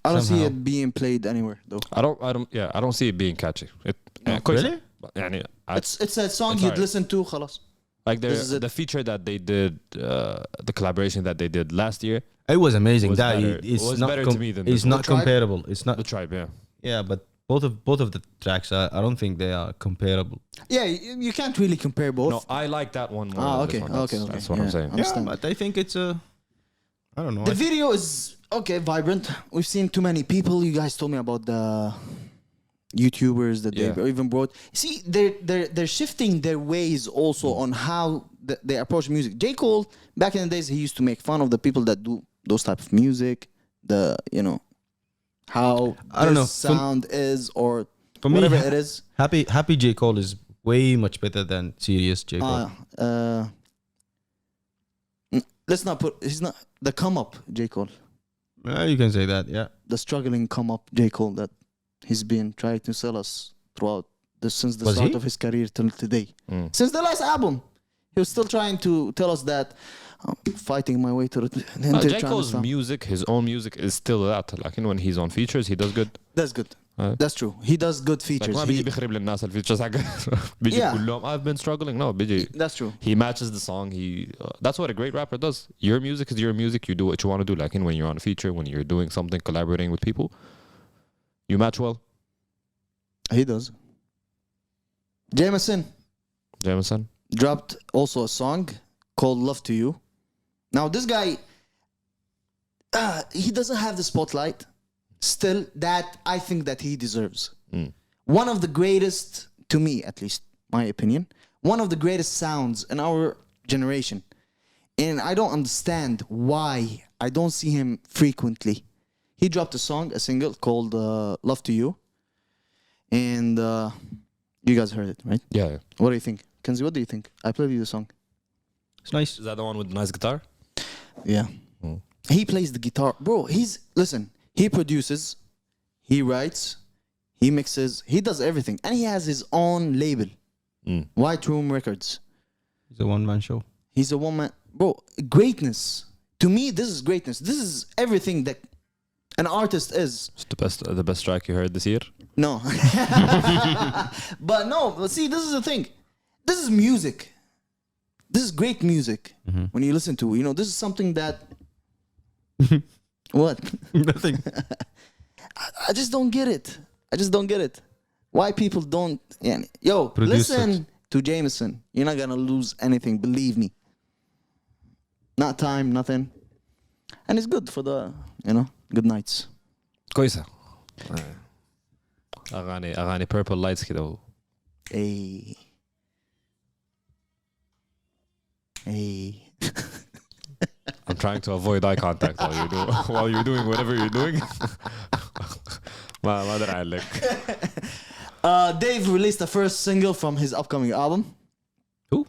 I don't see Somehow. it being played anywhere though. I don't see it being catchy. Really? يعني It's a song It's you'd alright. listen to. خلاص. like This is it. the feature that they did, the collaboration that they did last year, It was amazing. Was That better. it's Was not better to me than it's this not one. Tribe? comparable. It's not. the Tribe, yeah. Yeah, but both of the tracks, I don't think they are comparable. Yeah, you can't really compare both. No, I like that one more. Ah, than okay, this one. okay. That's what I'm Yeah. saying. Understand. Yeah, but I think it's a. I don't know. The video is okay, vibrant. We've seen too many people. You guys told me about the YouTubers that Yeah. they even brought. See, they're shifting their ways also on how they approach music. J. Cole, back in the days, he used to make fun of the people that do those type of music. How I don't know. sound is or For me, whatever it is. Happy J. Cole is way much better than serious J. Cole. Let's not put. He's not the come up J. Cole. You can say that, yeah. The struggling come up J. Cole that he's been trying to sell us throughout since the Was start he? of his career till today. Mm. Since the last album, he was still trying to tell us that I'm fighting my way to the J. Cole's music, his own music, is still that. Like when he's on features, he does good. That's good. Right. That's true. He does good Like features. ما بيجي بيخرب للناس الفيتشرز حقه. بيجي Yeah. بيقول لهم I've been struggling. No, بيجي. That's true. He matches the song. That's what a great rapper does. Your music is your music. You do what you want to do. Like when you're on a feature, when you're doing something, collaborating with people, you match well. He does. Jameson Jameson. dropped also a song called Love to You. Now this guy, he doesn't have the spotlight still that I think that he deserves. Mm. One of the greatest, to me at least, my opinion, one of the greatest sounds in our generation. And I don't understand why I don't see him frequently. He dropped a single called Love to You. And you guys heard it, right? Yeah. What do you think? Kanzi, what do you think? I played you the song. It's nice. Is that the one with the nice guitar? Yeah. Mm. He plays the guitar. Bro, he produces, he writes, he mixes, he does everything. And he has his own label, Mm. White Room Records. It's a one-man show. He's a woman. Bro, greatness. To me, this is greatness. This is everything that an artist is. It's the best track you heard this year. No. But no, see, this is the thing. This is music. This is great music. When you listen to, this is something that. What? Nothing. I just don't get it. Why people don't. Yo, Producers. listen to Jameson. You're not gonna lose anything. Believe me. Not time, nothing. And it's good for the, good nights. كويسة. أغاني purple lights كده. Hey. I'm trying to avoid eye contact while you're doing whatever you're doing. ما أدري عليك. Dave released the first single from his upcoming album. Who?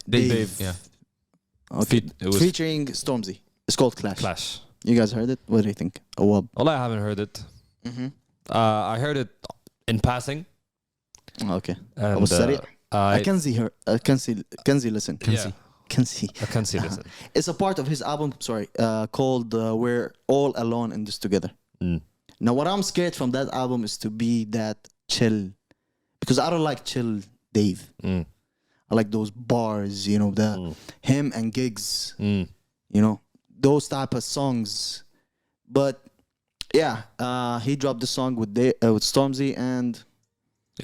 Dave. Yeah. Okay. It was Featuring Stormzy. It's called Clash. Clash. You guys heard it? What do you think? Awab. Well, I haven't heard it. Mm-hmm. I heard it in passing. Okay. And, أبو السريع. I I can see her. Kanzi, listen. yeah, Kanzi. I can see this. It's a part of his album. Sorry, called "We're All Alone in This Together." Mm. Now, what I'm scared from that album is to be that chill, because I don't like chill Dave. Mm. I like those bars, you know, the him and gigs, Mm. you know, those type of songs. But yeah, he dropped the song with Stormzy, and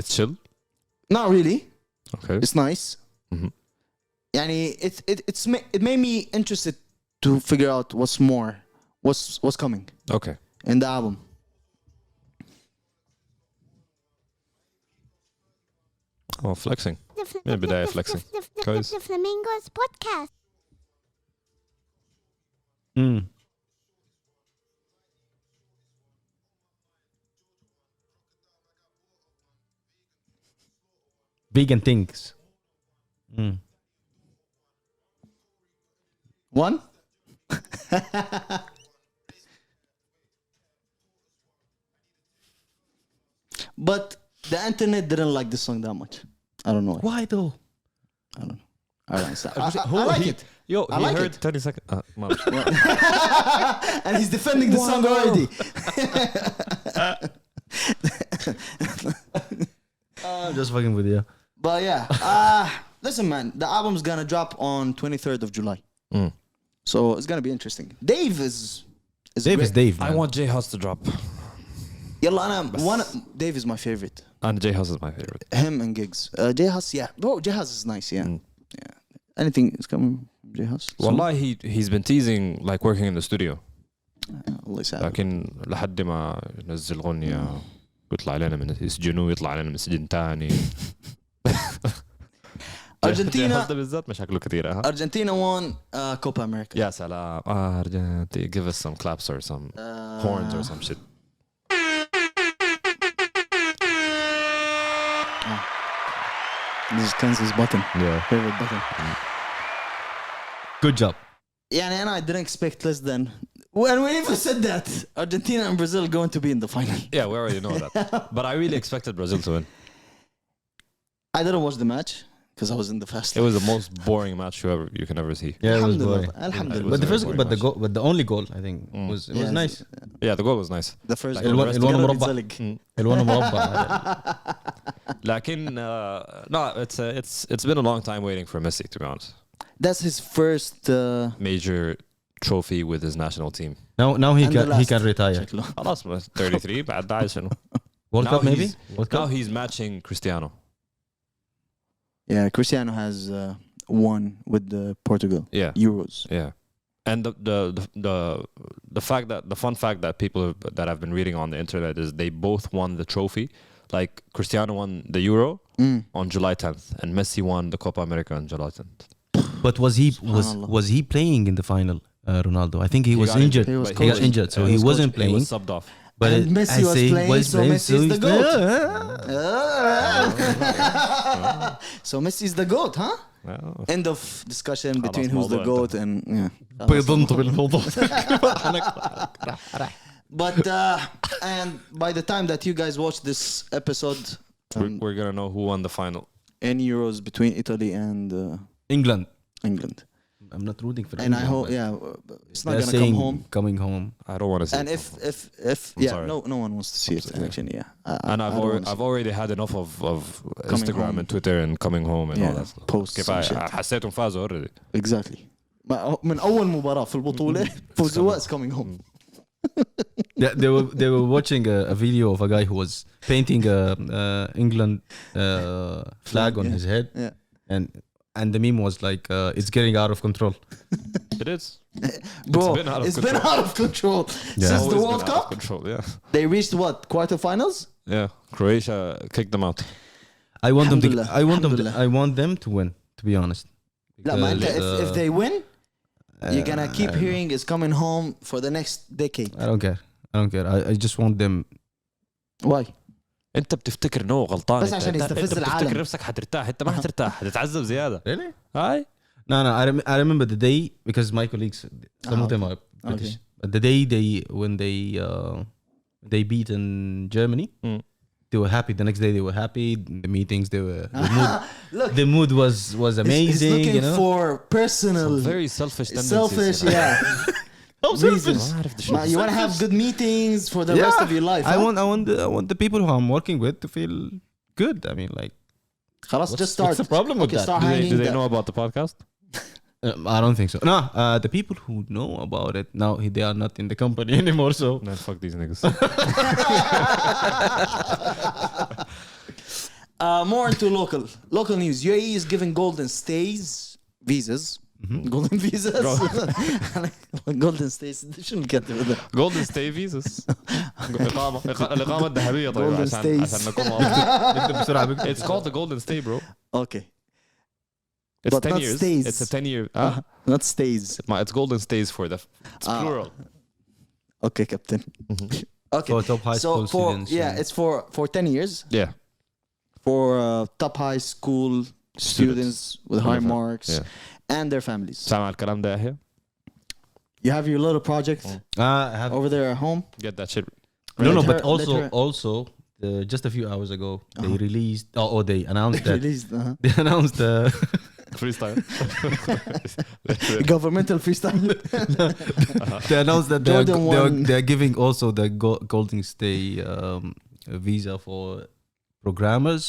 It's chill. not really. Okay. It's nice. Mhm. Yani it made me interested to figure out what's coming Okay. in the album. Oh, flexing. Yeah, بداية flexing. كويس. The Flamingos podcast. Vegan things. One. But the internet didn't like this song that much. I don't know. Why though? I don't know. I don't understand. Who- I like he- it. Yo, I he like heard it. 30 seconds. And he's defending the song already. I'm just fucking with you. But yeah, listen, man, the album's gonna drop on 23rd of July. Mm. So it's gonna be interesting. Dave is Dave is great. Dave. I man. want J House to drop. Yalla, Dave is my favorite. And J House is my favorite. Him and Gigs. J House, yeah. Bro, J House is nice, yeah. Mm. Yeah. Anything is coming from J House? Wallahi, he's been teasing like working in the studio. الله يساعدك. لكن لحد ما ينزل غنية ويطلع لنا من السجن ويطلع لنا من سجن تاني. أرجنتينا هذا بالذات مشاكله كثيرة. ها؟ Argentina won Copa America. يا سلام. Argentina, give us some claps or some horns or some shit. This is Kanzi's button. Yeah. Favorite button. Good job. Yeah, and I didn't expect less than. When we even said that, Argentina and Brazil going to be in the final. Yeah, we already know that. But I really expected Brazil to win. I didn't watch the match because I was in the fast. It was the most boring match you can ever see. Yeah, it was Alhamdulillah. boring. Alhamdulillah. But the very first, boring but the match. goal, but the only goal I think was Yeah, nice. Yeah, the goal was nice. The first Like goal. الوان- الوان Together مربع. بيتزلق. الوان مربع. لكن no, it's been a long time waiting for Messi, to be honest. That's his first. Major trophy with his national team. Now he and the can last. retire. شكله. خلاص 33 بعد ده عايز شنو. World Now Cup maybe. he's- World Now Cup. he's matching Cristiano. Yeah, Cristiano has won with the Portugal Yeah. Euros. Yeah. And the fact that the fun fact that that I've been reading on the internet is they both won the trophy. Like Cristiano won the Euro on July 10th and Messi won the Copa America on July 10th. But Subhanallah. was he playing in the final, Ronaldo? I think he was got injured. He was He got coaching. injured, so He he was wasn't coaching. He playing. was subbed off. But And Messi was playing, so Messi is the GOAT. So Messi is the GOAT, huh? Well, End of discussion between خلاص who's the موضوع GOAT and yeah. بيضنط بالموضوع. But and by the time that you guys watch this episode, we're gonna know who won the final. in Euros between Italy and England. England. I'm not rooting for And England. I hope, but yeah, it's not they're gonna saying come home. Coming home. I don't want to see. And it. if I'm yeah, sorry. no one wants to see it. sorry. Actually, yeah. And I don't wanna I've already had enough of Coming Instagram home. and Twitter and coming home and all Yeah, that stuff. posts كيف and shit. حسيتهم فازوا already. Exactly. من أول مباراة في البطولة فوزوا is coming home. They were watching a video of a guy who was painting a England flag on Yeah. his head, Yeah. and the meme was like, "It's getting out of control." It is. Bro, been out of it's been control. out of control Yeah. since the Always World been out of Cup. control, yeah. They reached what, quarterfinals? Yeah. Croatia kicked them out. I want them to. Alhamdulillah, I want them to win. To be honest. لا ما أنت Because, if they win, you're gonna keep hearing it's coming home for the next decade. I don't care. I just want them. Why? انت بتفتكر انه غلطان بس عشان انت يستفز بتفتكر العالم. نفسك حترتاح انت ما حترتاح حتتعذب زياده Really? هاي No, I remember the day because my colleagues, some of them are British. Okay. But the day when they beat in Germany, they were happy. The next day they were happy. The meetings, Look, the mood was amazing. He's looking you know? for personal, Very selfish tendencies. selfish, yeah. reasons. You want to have good meetings for the rest of your life. I want the people who I'm working with to feel good. I mean, like, خلاص, just start. What's the problem with that? Start Do hanging they the- know about the podcast? I don't think so. No, the people who know about it now, they are not in the company anymore. So Man, fuck these niggas. More into local news. UAE is giving golden visas. Golden visas. golden stays. شنو الكاتب هذا؟ Golden Stay visas. الإقامة الذهبية طيب Golden stays. عشان نكون It's called the Golden Stay, bro. Okay. It's But 10 not years. stays. It's a 10-year. Not stays. It's Golden Stays for the. It's plural. Okay, Captain. Okay. for top high school students. it's for 10 years. Yeah. For top high school students with high marks Yeah. and their families. سامع الكلام ده يحيى? You have your little project I have over there at home. Get that shit. no, Let but her- also just a few hours ago they released they announced that Released, they announced Freestyle. governmental freestyle. they announced that Jordan won. they're giving also the Golden Stay visa for programmers,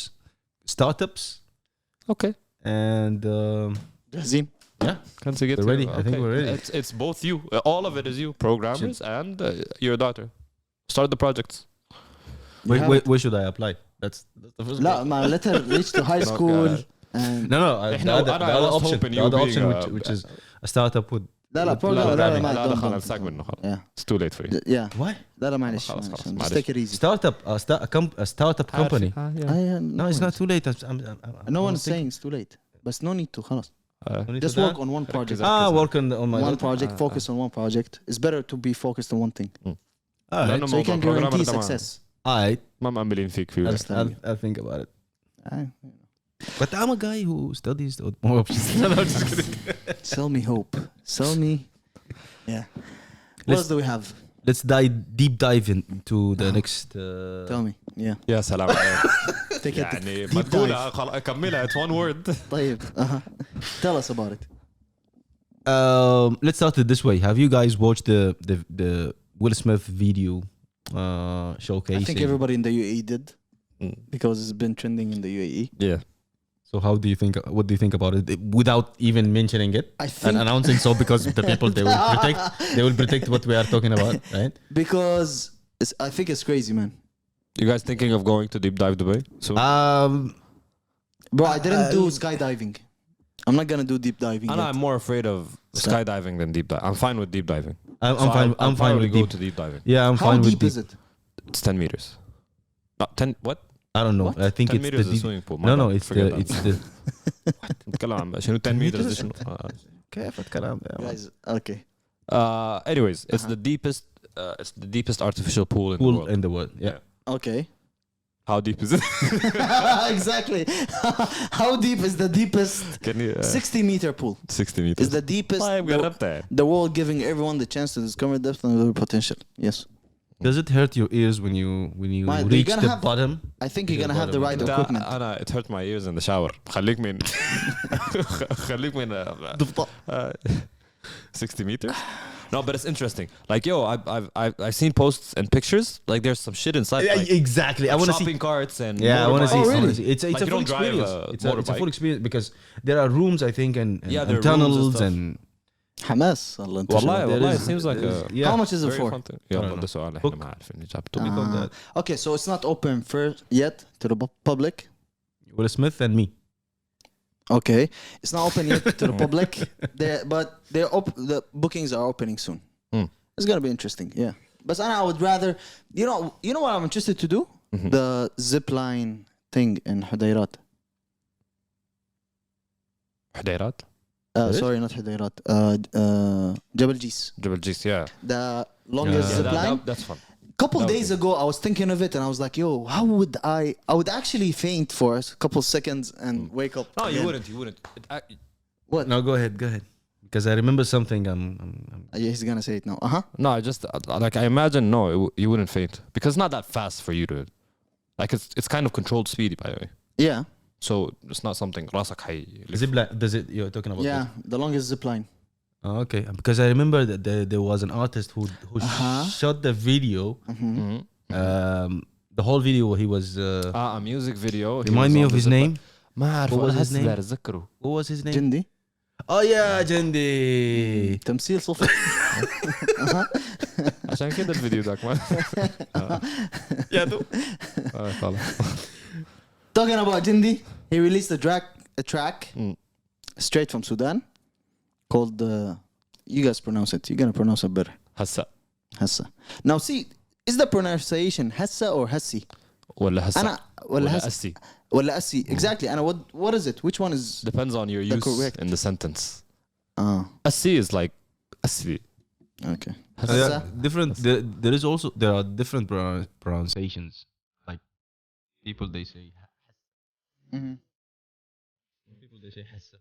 startups, Okay. and جاهزين. yeah, Can't you get We're ready. I think we're ready. It's both you. All of it is you. Programmers and your daughter. Start the projects. where should I apply? That's the first لا question. ما let her reach to high school and No, إحنا the other I was option, hoping the you other being, option which is a startup with لا لا program لا ما لا don't- خلاص نساك منه خلاص. Yeah. It's too late for you. Yeah. why لا لا معلش خلاص، معلش. معلش. Just take it easy. startup a startup company. No, it's not too late. No one is saying it's too late. But no need to خلاص. Just work on one project. work on my One project, focus on one project. It's better to be focused on one thing. Alright, لأنه So you can موضوع guarantee programmer ده success. alright. ما مأملين فيك فيه. I'll think about it. Ah, But I'm a guy who studies more options. No, I'm just kidding. Sell me hope. Sell me. Yeah. What Let's- else do we have? Let's deep dive into the next. Tell me. Yeah. يا سلام عليك. Take it. يعني deep ما dive. تقولها كملها. It's one word. طيب. Tell us about it. Let's start it this way. Have you guys watched the Will Smith video showcase? I think everybody in the UAE did because it's been trending in the UAE. Yeah. So how do you think? What do you think about it without even mentioning it I and think announcing so? Because the people they will protect what we are talking about, right? because I think it's crazy, man. You guys thinking of going to Deep Dive Dubai? So Bro, I didn't do skydiving. I'm not gonna do deep diving. I'm yet. more afraid of skydiving than deep dive. I'm fine with deep diving. I'm So fine. I'll I'm fine probably with go deep. to deep diving. Yeah, I'm How fine with deep deep. is it? It's 10 meters. No, 10 what? I don't know. What? I think 10 it's the meters is a deep. swimming pool. No, it's the Forget that. نتكلم عن شنو 10 meters دي شنو؟ كيف الكلام ده؟ Guys, okay. Anyways, it's the deepest artificial pool in the Pool world. in the world. Yeah. Okay. How deep is it? Exactly. How deep is the deepest? Can you 60-meter pool 60 meters? is the deepest. طيب جربتها. The world giving everyone the chance to discover depth and their potential. Yes. Does it hurt your ears when you Man, you're reach gonna the have- bottom? I think you're gonna have the right ده equipment. أنا it hurt my ears in the shower. خليك من 60 meters. No, but it's interesting. Like, yo, I've seen posts and pictures. Like, there's some shit inside. Like, Exactly. I want to see. shopping carts and Yeah, I want to see. Oh, I wanna really? see. It's Like, a you full don't drive experience. a It's a motorbike. full experience because there are rooms, I think, and there are and rooms and tunnels stuff. and. حماس والله انت والله is- it seems like a Yeah. How much is it very for? fun thing. I يلا don't ده know. سؤال احنا Book. ما عارفين نجابته. To be called that. Okay, so it's not open yet to the public. Will Smith and me. Okay, it's not open yet to the public. But the bookings are opening soon. It's gonna be interesting. Yeah, but I would rather, you know what I'm interested to do? The zip line thing in Hudayrat. حديرات Sorry, not Hudayrat. Jabal Jis. جبل جيس. Yeah. The longest Yeah. zip line. That's fun. Couple that days ago, I was thinking of it, and I was like, "Yo, how would I would actually faint for a couple seconds and wake up." No, you again. wouldn't. You wouldn't. What? No, go ahead. Because I remember something. Yeah, he's gonna say it now. Uh-huh. No, I just like I imagine you wouldn't faint because it's not that fast for you to like it's kind of controlled speed by the way. Yeah. So it's not something راسك Does it? You're talking about? Yeah, the longest zip line. Oh, okay. Because I remember that there was an artist who shot the video. The whole video he was. a music video. Remind me of his name. ما What was his name? اتذكره. What was his name? Jindi. Oh yeah, Jindi. تمثيل صفر. عشان كده الفيديو ذاك ما. Yeah, though. خلاص. Talking about Jindi, he released a track straight from Sudan called you guys pronounce it. You're gonna pronounce it better. هسا. Hassa. Now see, is the pronunciation Hassa or Hassi? ولا هسا. أنا ولا أسي. ولا Assi. Exactly. And what is it? Which one is Depends on your use correct? in the sentence. Assi. is like أسي. Okay. Yeah, Hassa. different. There are different pronunciations. Like people they say. Mhm. People they say hassa.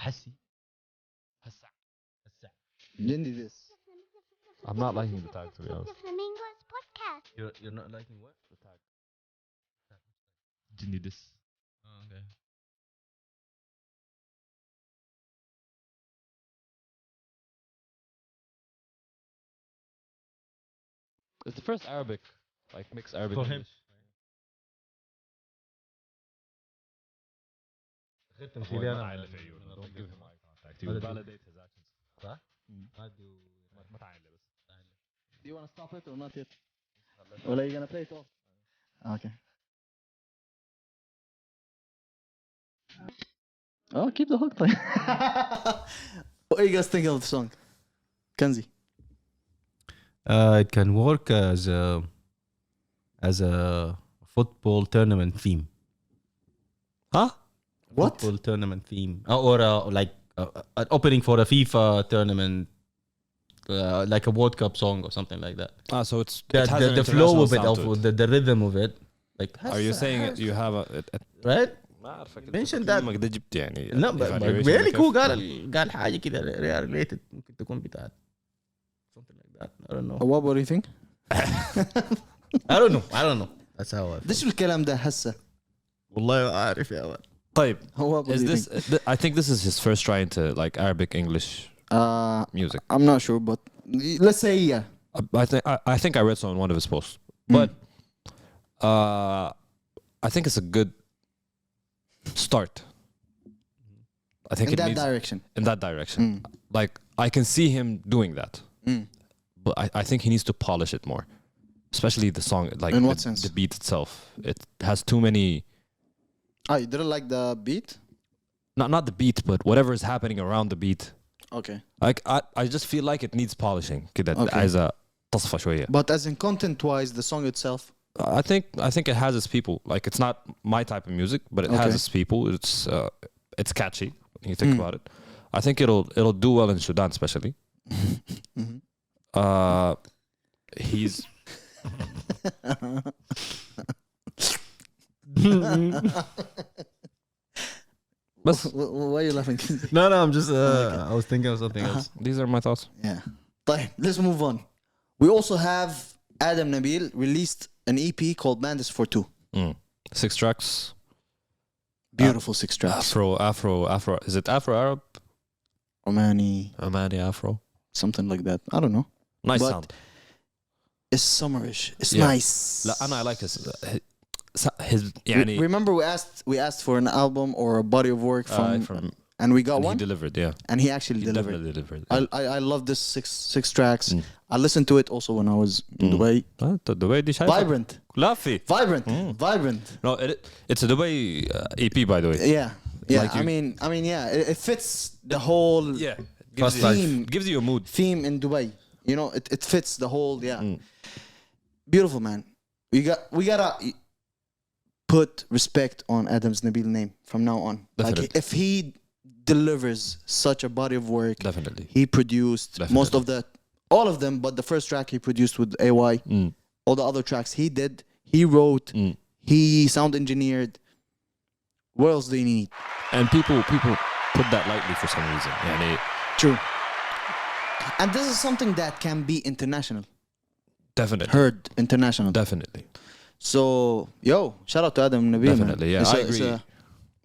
Hassi. Hassa. Hassa. Jindi this. I'm not liking the tag to be honest. The Flamingos podcast. You're not liking what? The tag. Jindi this. Oh, okay. It's the first Arabic, like mixed Arabic. For English. him. Well, not عائلة في عيون. Don't give him eye contact. He will validate his actions. صح؟ ما تعالى بس. Do you want to stop it or not yet? Or are you gonna play it off? Okay. Oh, keep the hook playing. What are you guys thinking of the song? Kanzi. It can work as a football tournament theme. Huh? What? Football tournament theme, or like an opening for a FIFA tournament, like a World Cup song or something like that. So it's The flow of it, the rhythm of it. Like, Are you saying you have a right? ما أعرفك Mention that. كلامك ده جبت يعني No, but evaluation really كيف؟ cool. قال حاجة كده related ممكن تكون بتاعت something like that. I don't know. What do you think? I don't know. That's how I feel. this الكلام ده هسه. والله عارف يا ولد. طيب What do is you this think? I think this is his first try into like Arabic English music. I'm not sure, but let's say yeah. I think I read so in one of his posts, but I think it's a good start. I think In it that needs, direction. in that direction. Like I can see him doing that, but I think he needs to polish it more, especially the song. Like In what sense? The beat itself, it has too many. Oh, you didn't like the beat? Not the beat, but whatever is happening around the beat. Okay. Like I just feel like it needs polishing. كده Okay. عايزة تصفى شوية. But as in content-wise, the song itself. I think it has its people. Like it's not my type of music, but it has its people. It's catchy when you think about it. I think it'll do well in Sudan, especially. He's Why are you laughing? No, I'm just. I was thinking of something else. these are my thoughts. Yeah. طيب, let's move on. We also have Adam Nabeel released an EP called Bandits for Two. 6 tracks. Beautiful 6 tracks. Afro. Is it Afro Arab? Omani Afro. Something like that. I don't know. Nice But sound. It's summerish. It's Yeah. nice. لا I like his يعني Remember we asked for an album or a body of work from and we got and one he delivered, yeah. and he actually He delivered. definitely delivered. I love this six tracks. I listened to it also when I was in Dubai. Dubai دي شايفة Vibrant. لافي. Vibrant. No, it's a Dubai EP by the way. Yeah. Yeah. Like I mean yeah, it fits the whole Yeah. Fast life. Gives you a mood. theme in Dubai. You know, it fits the whole Beautiful, man. We gotta put respect on Adam's Nabeel name from now on. Definitely. Like if he delivers such a body of work, Definitely. he produced most of all of them, but the first track he produced with AY, all the other tracks he did, he wrote, he sound engineered. What else do you need? And people put that lightly for some reason. يعني True. And this is something that can be international. definitely. Heard international. Definitely. So, yo, shout out to Adam and Nabeel. Definitely, yeah, I agree.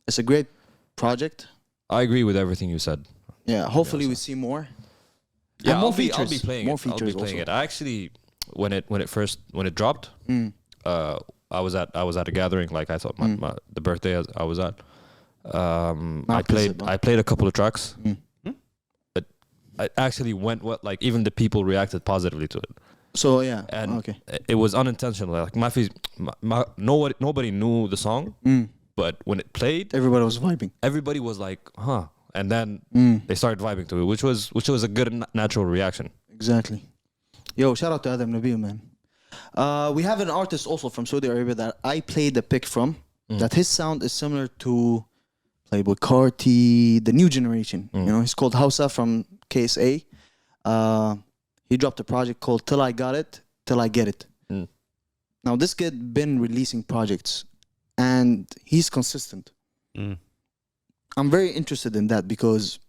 It's a great project. I agree with everything you said. Yeah, hopefully we see more. Yeah, And more I'll be features. playing More it. I'll be features playing also. it. I actually, when it dropped, I was at a gathering. Like I thought, the birthday I was at. I played a couple of tracks. But I actually went like even the people reacted positively to it. So yeah, And okay. it was unintentional. Like nobody knew the song, but when it played, Everybody was vibing. everybody was like, "Huh," and then they started vibing to it, which was a good natural reaction. Exactly. Yo, shout out to Adam Nabeel, man. We have an artist also from Saudi Arabia that I played the pick from. That his sound is similar to Playboy Carti, the new generation. You know, he's called Hawsa from KSA. He dropped a project called Till I Got It, Till I Get It. Now this kid been releasing projects, and he's consistent. I'm very interested in that because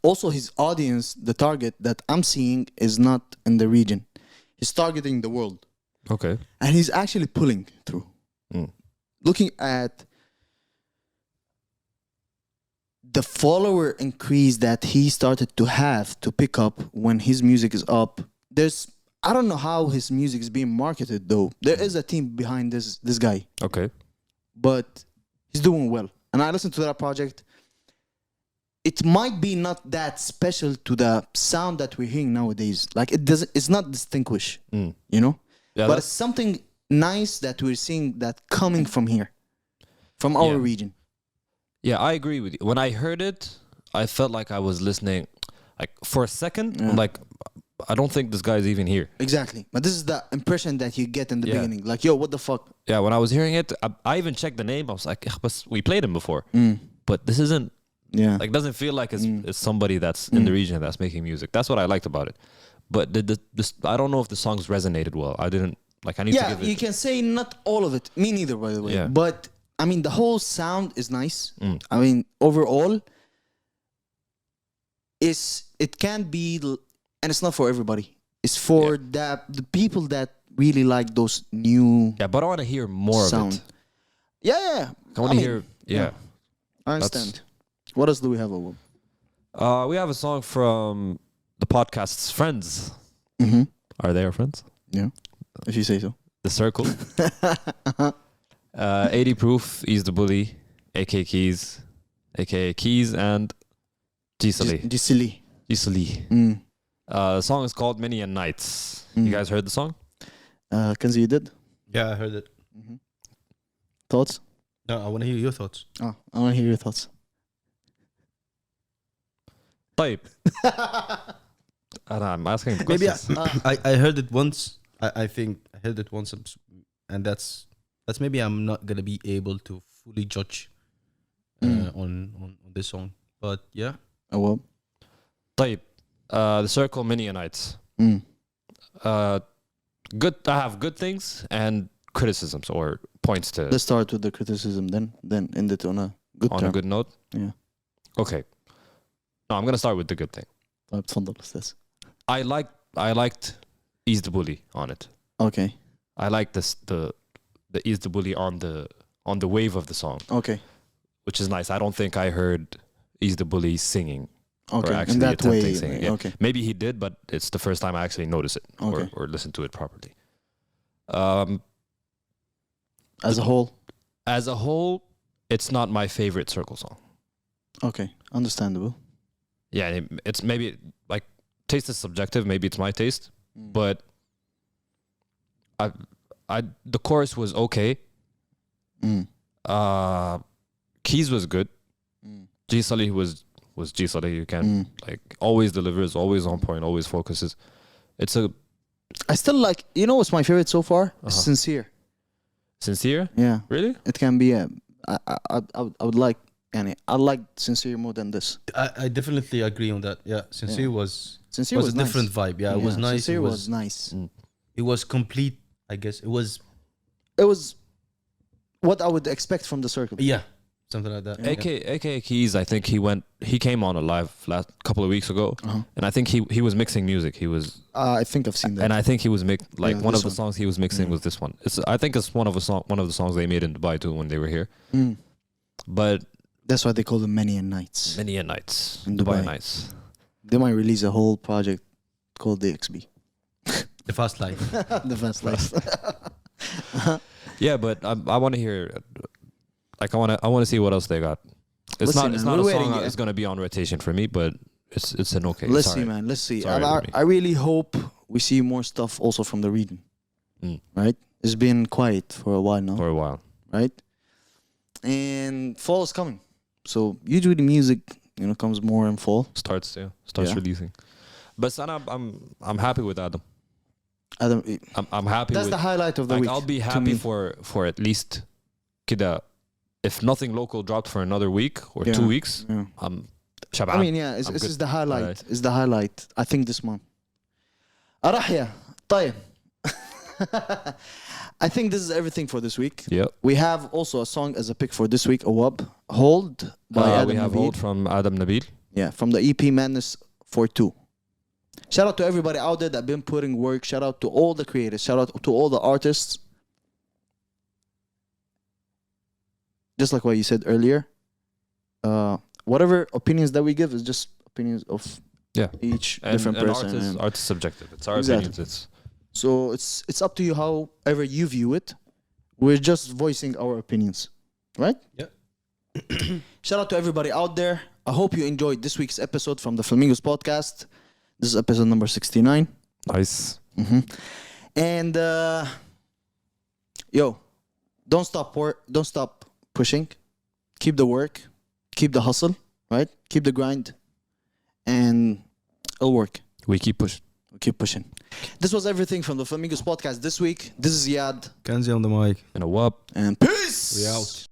also his audience, the target that I'm seeing is not in the region. He's targeting the world. Okay. And he's actually pulling through. Looking at the follower increase that he started to have to pick up when his music is up, I don't know how his music is being marketed though. There is a team behind this guy. Okay. But he's doing well. And I listened to that project. It might be not that special to the sound that we're hearing nowadays. Like it's not distinguished, you know? Yeah, But it's something nice that we're seeing that coming from here, from our region. Yeah, I agree with you. When I heard it, I felt like I was listening, like for a second, I'm like, I don't think this guy's even here. Exactly. But this is the impression that you get in the Yeah. beginning. Like, yo, what the fuck? Yeah, when I was hearing it, I even checked the name. I was like, but we played him before. But this isn't, Yeah. like, doesn't feel like it's somebody that's in the region that's making music. That's what I liked about it. But I don't know if the songs resonated well. I need to give it. You can say not all of it. Me neither, by the way. Yeah. But, I mean, the whole sound is nice. I mean, overall, it can be, and it's not for everybody. It's for the people that really like those new Yeah, but I want to hear more sound. of it. Yeah. I want to hear, yeah. I understand. What else do we have, Abu? We have a song from the podcast's friends. Are they our friends? Yeah, if you say so. The Circle. 80 Proof, Ease the Bully, aka Keys, and Gisali. Gisali. The song is called Many and Nights. You guys heard the song? Kanzi, you did? Yeah, I heard it. Thoughts? No, I want to hear your thoughts. Oh, I want to hear your thoughts. طيب. I'm asking the Maybe questions. I heard it once. I think I heard it once, and that's maybe I'm not gonna be able to fully judge on this song. But yeah, Oh, well. طيب. The Circle, Many and Nights. Good. I have good things and criticisms or points to Let's start with the criticism then end it on a good on term. a good note. Yeah. Okay. No, I'm gonna start with the good thing. طيب تفضل أستاذ. I liked Ease the Bully on it. Okay. I like the Ease the Bully on the wave of the song, Okay. which is nice. I don't think I heard Ease the Bully singing Okay. or actually In that attempting way. singing. Yeah. Okay. Maybe he did, but it's the first time I actually noticed it Okay. or listened to it properly. As a whole. As a whole, it's not my favorite Circle song. Okay. Understandable. Yeah, it's maybe like taste is subjective. Maybe it's my taste, but the chorus was okay. Keys was good. Gisali was Gisali. You can like always delivers, always on point, always focuses. I still like, you know what's my favorite so far? Sincere. Sincere. Yeah. Really? It can be I would like, I like Sincere more than this. I definitely agree on that. Yeah, Sincere was Sincere was a different nice. vibe. Yeah, it was nice. Sincere was nice. It was complete. I guess it was. It was what I would expect from the Circle. Yeah, something like that. AK Keys, I think he came on a live last couple of weeks ago, and I think he was mixing music. He was, I think I've seen that. and I think he was one of the one. songs he was mixing was this one. I think it's one of the songs they made in Dubai too when they were here. But that's why they call them Many a Nights. Many a Nights, In Dubai Dubai. Nights. They might release a whole project called the XB. The Fast Life. The Fast Life. Yeah, but I want to hear, like I want to see what else they got. It's Let's see, not man. a We're song waiting, that's going to be on rotation for me, but it's an okay. Let's Sorry. see, man. Let's see. Sorry, Remy. I really hope we see more stuff also from the region. Right? It's been quiet for a while now. For a while. Right? And fall is coming. So usually music, comes more in fall. Starts Yeah. releasing. But Sana, I'm happy with Adam. I'm happy. That's with, the highlight of the like, week. I'll be to happy me. for at least kida. If nothing local dropped for another week or 2 weeks, Yeah. I'm shaban. I mean, yeah, this good. is the highlight. Alright. It's the highlight. I think this month. Arahya. طيب. I think this is everything for this week. Yep. We have also a song as a pick for this week, Awab. Hold by Adam we have Nabeel. Hold from Adam Nabeel. Yeah, from the EP Madness 4-2. Shout out to everybody out there that been putting work. Shout out to all the creators. Shout out to all the artists. Just like what you said earlier. Whatever opinions that we give is just opinions of each different person. Art is subjective. It's our Exactly. opinions. So it's up to you however you view it. We're just voicing our opinions. Right? Yeah. Shout out to everybody out there. I hope you enjoyed this week's episode from the Flamingos podcast. This is episode number 69. Nice. And don't stop pushing. Keep the work. Keep the hustle, right? Keep the grind. And it'll work. We keep pushing. We keep pushing. This was everything from the Flamingos podcast this week. This is Yad. Kanzi on the mic. And a whoop. And peace! We out.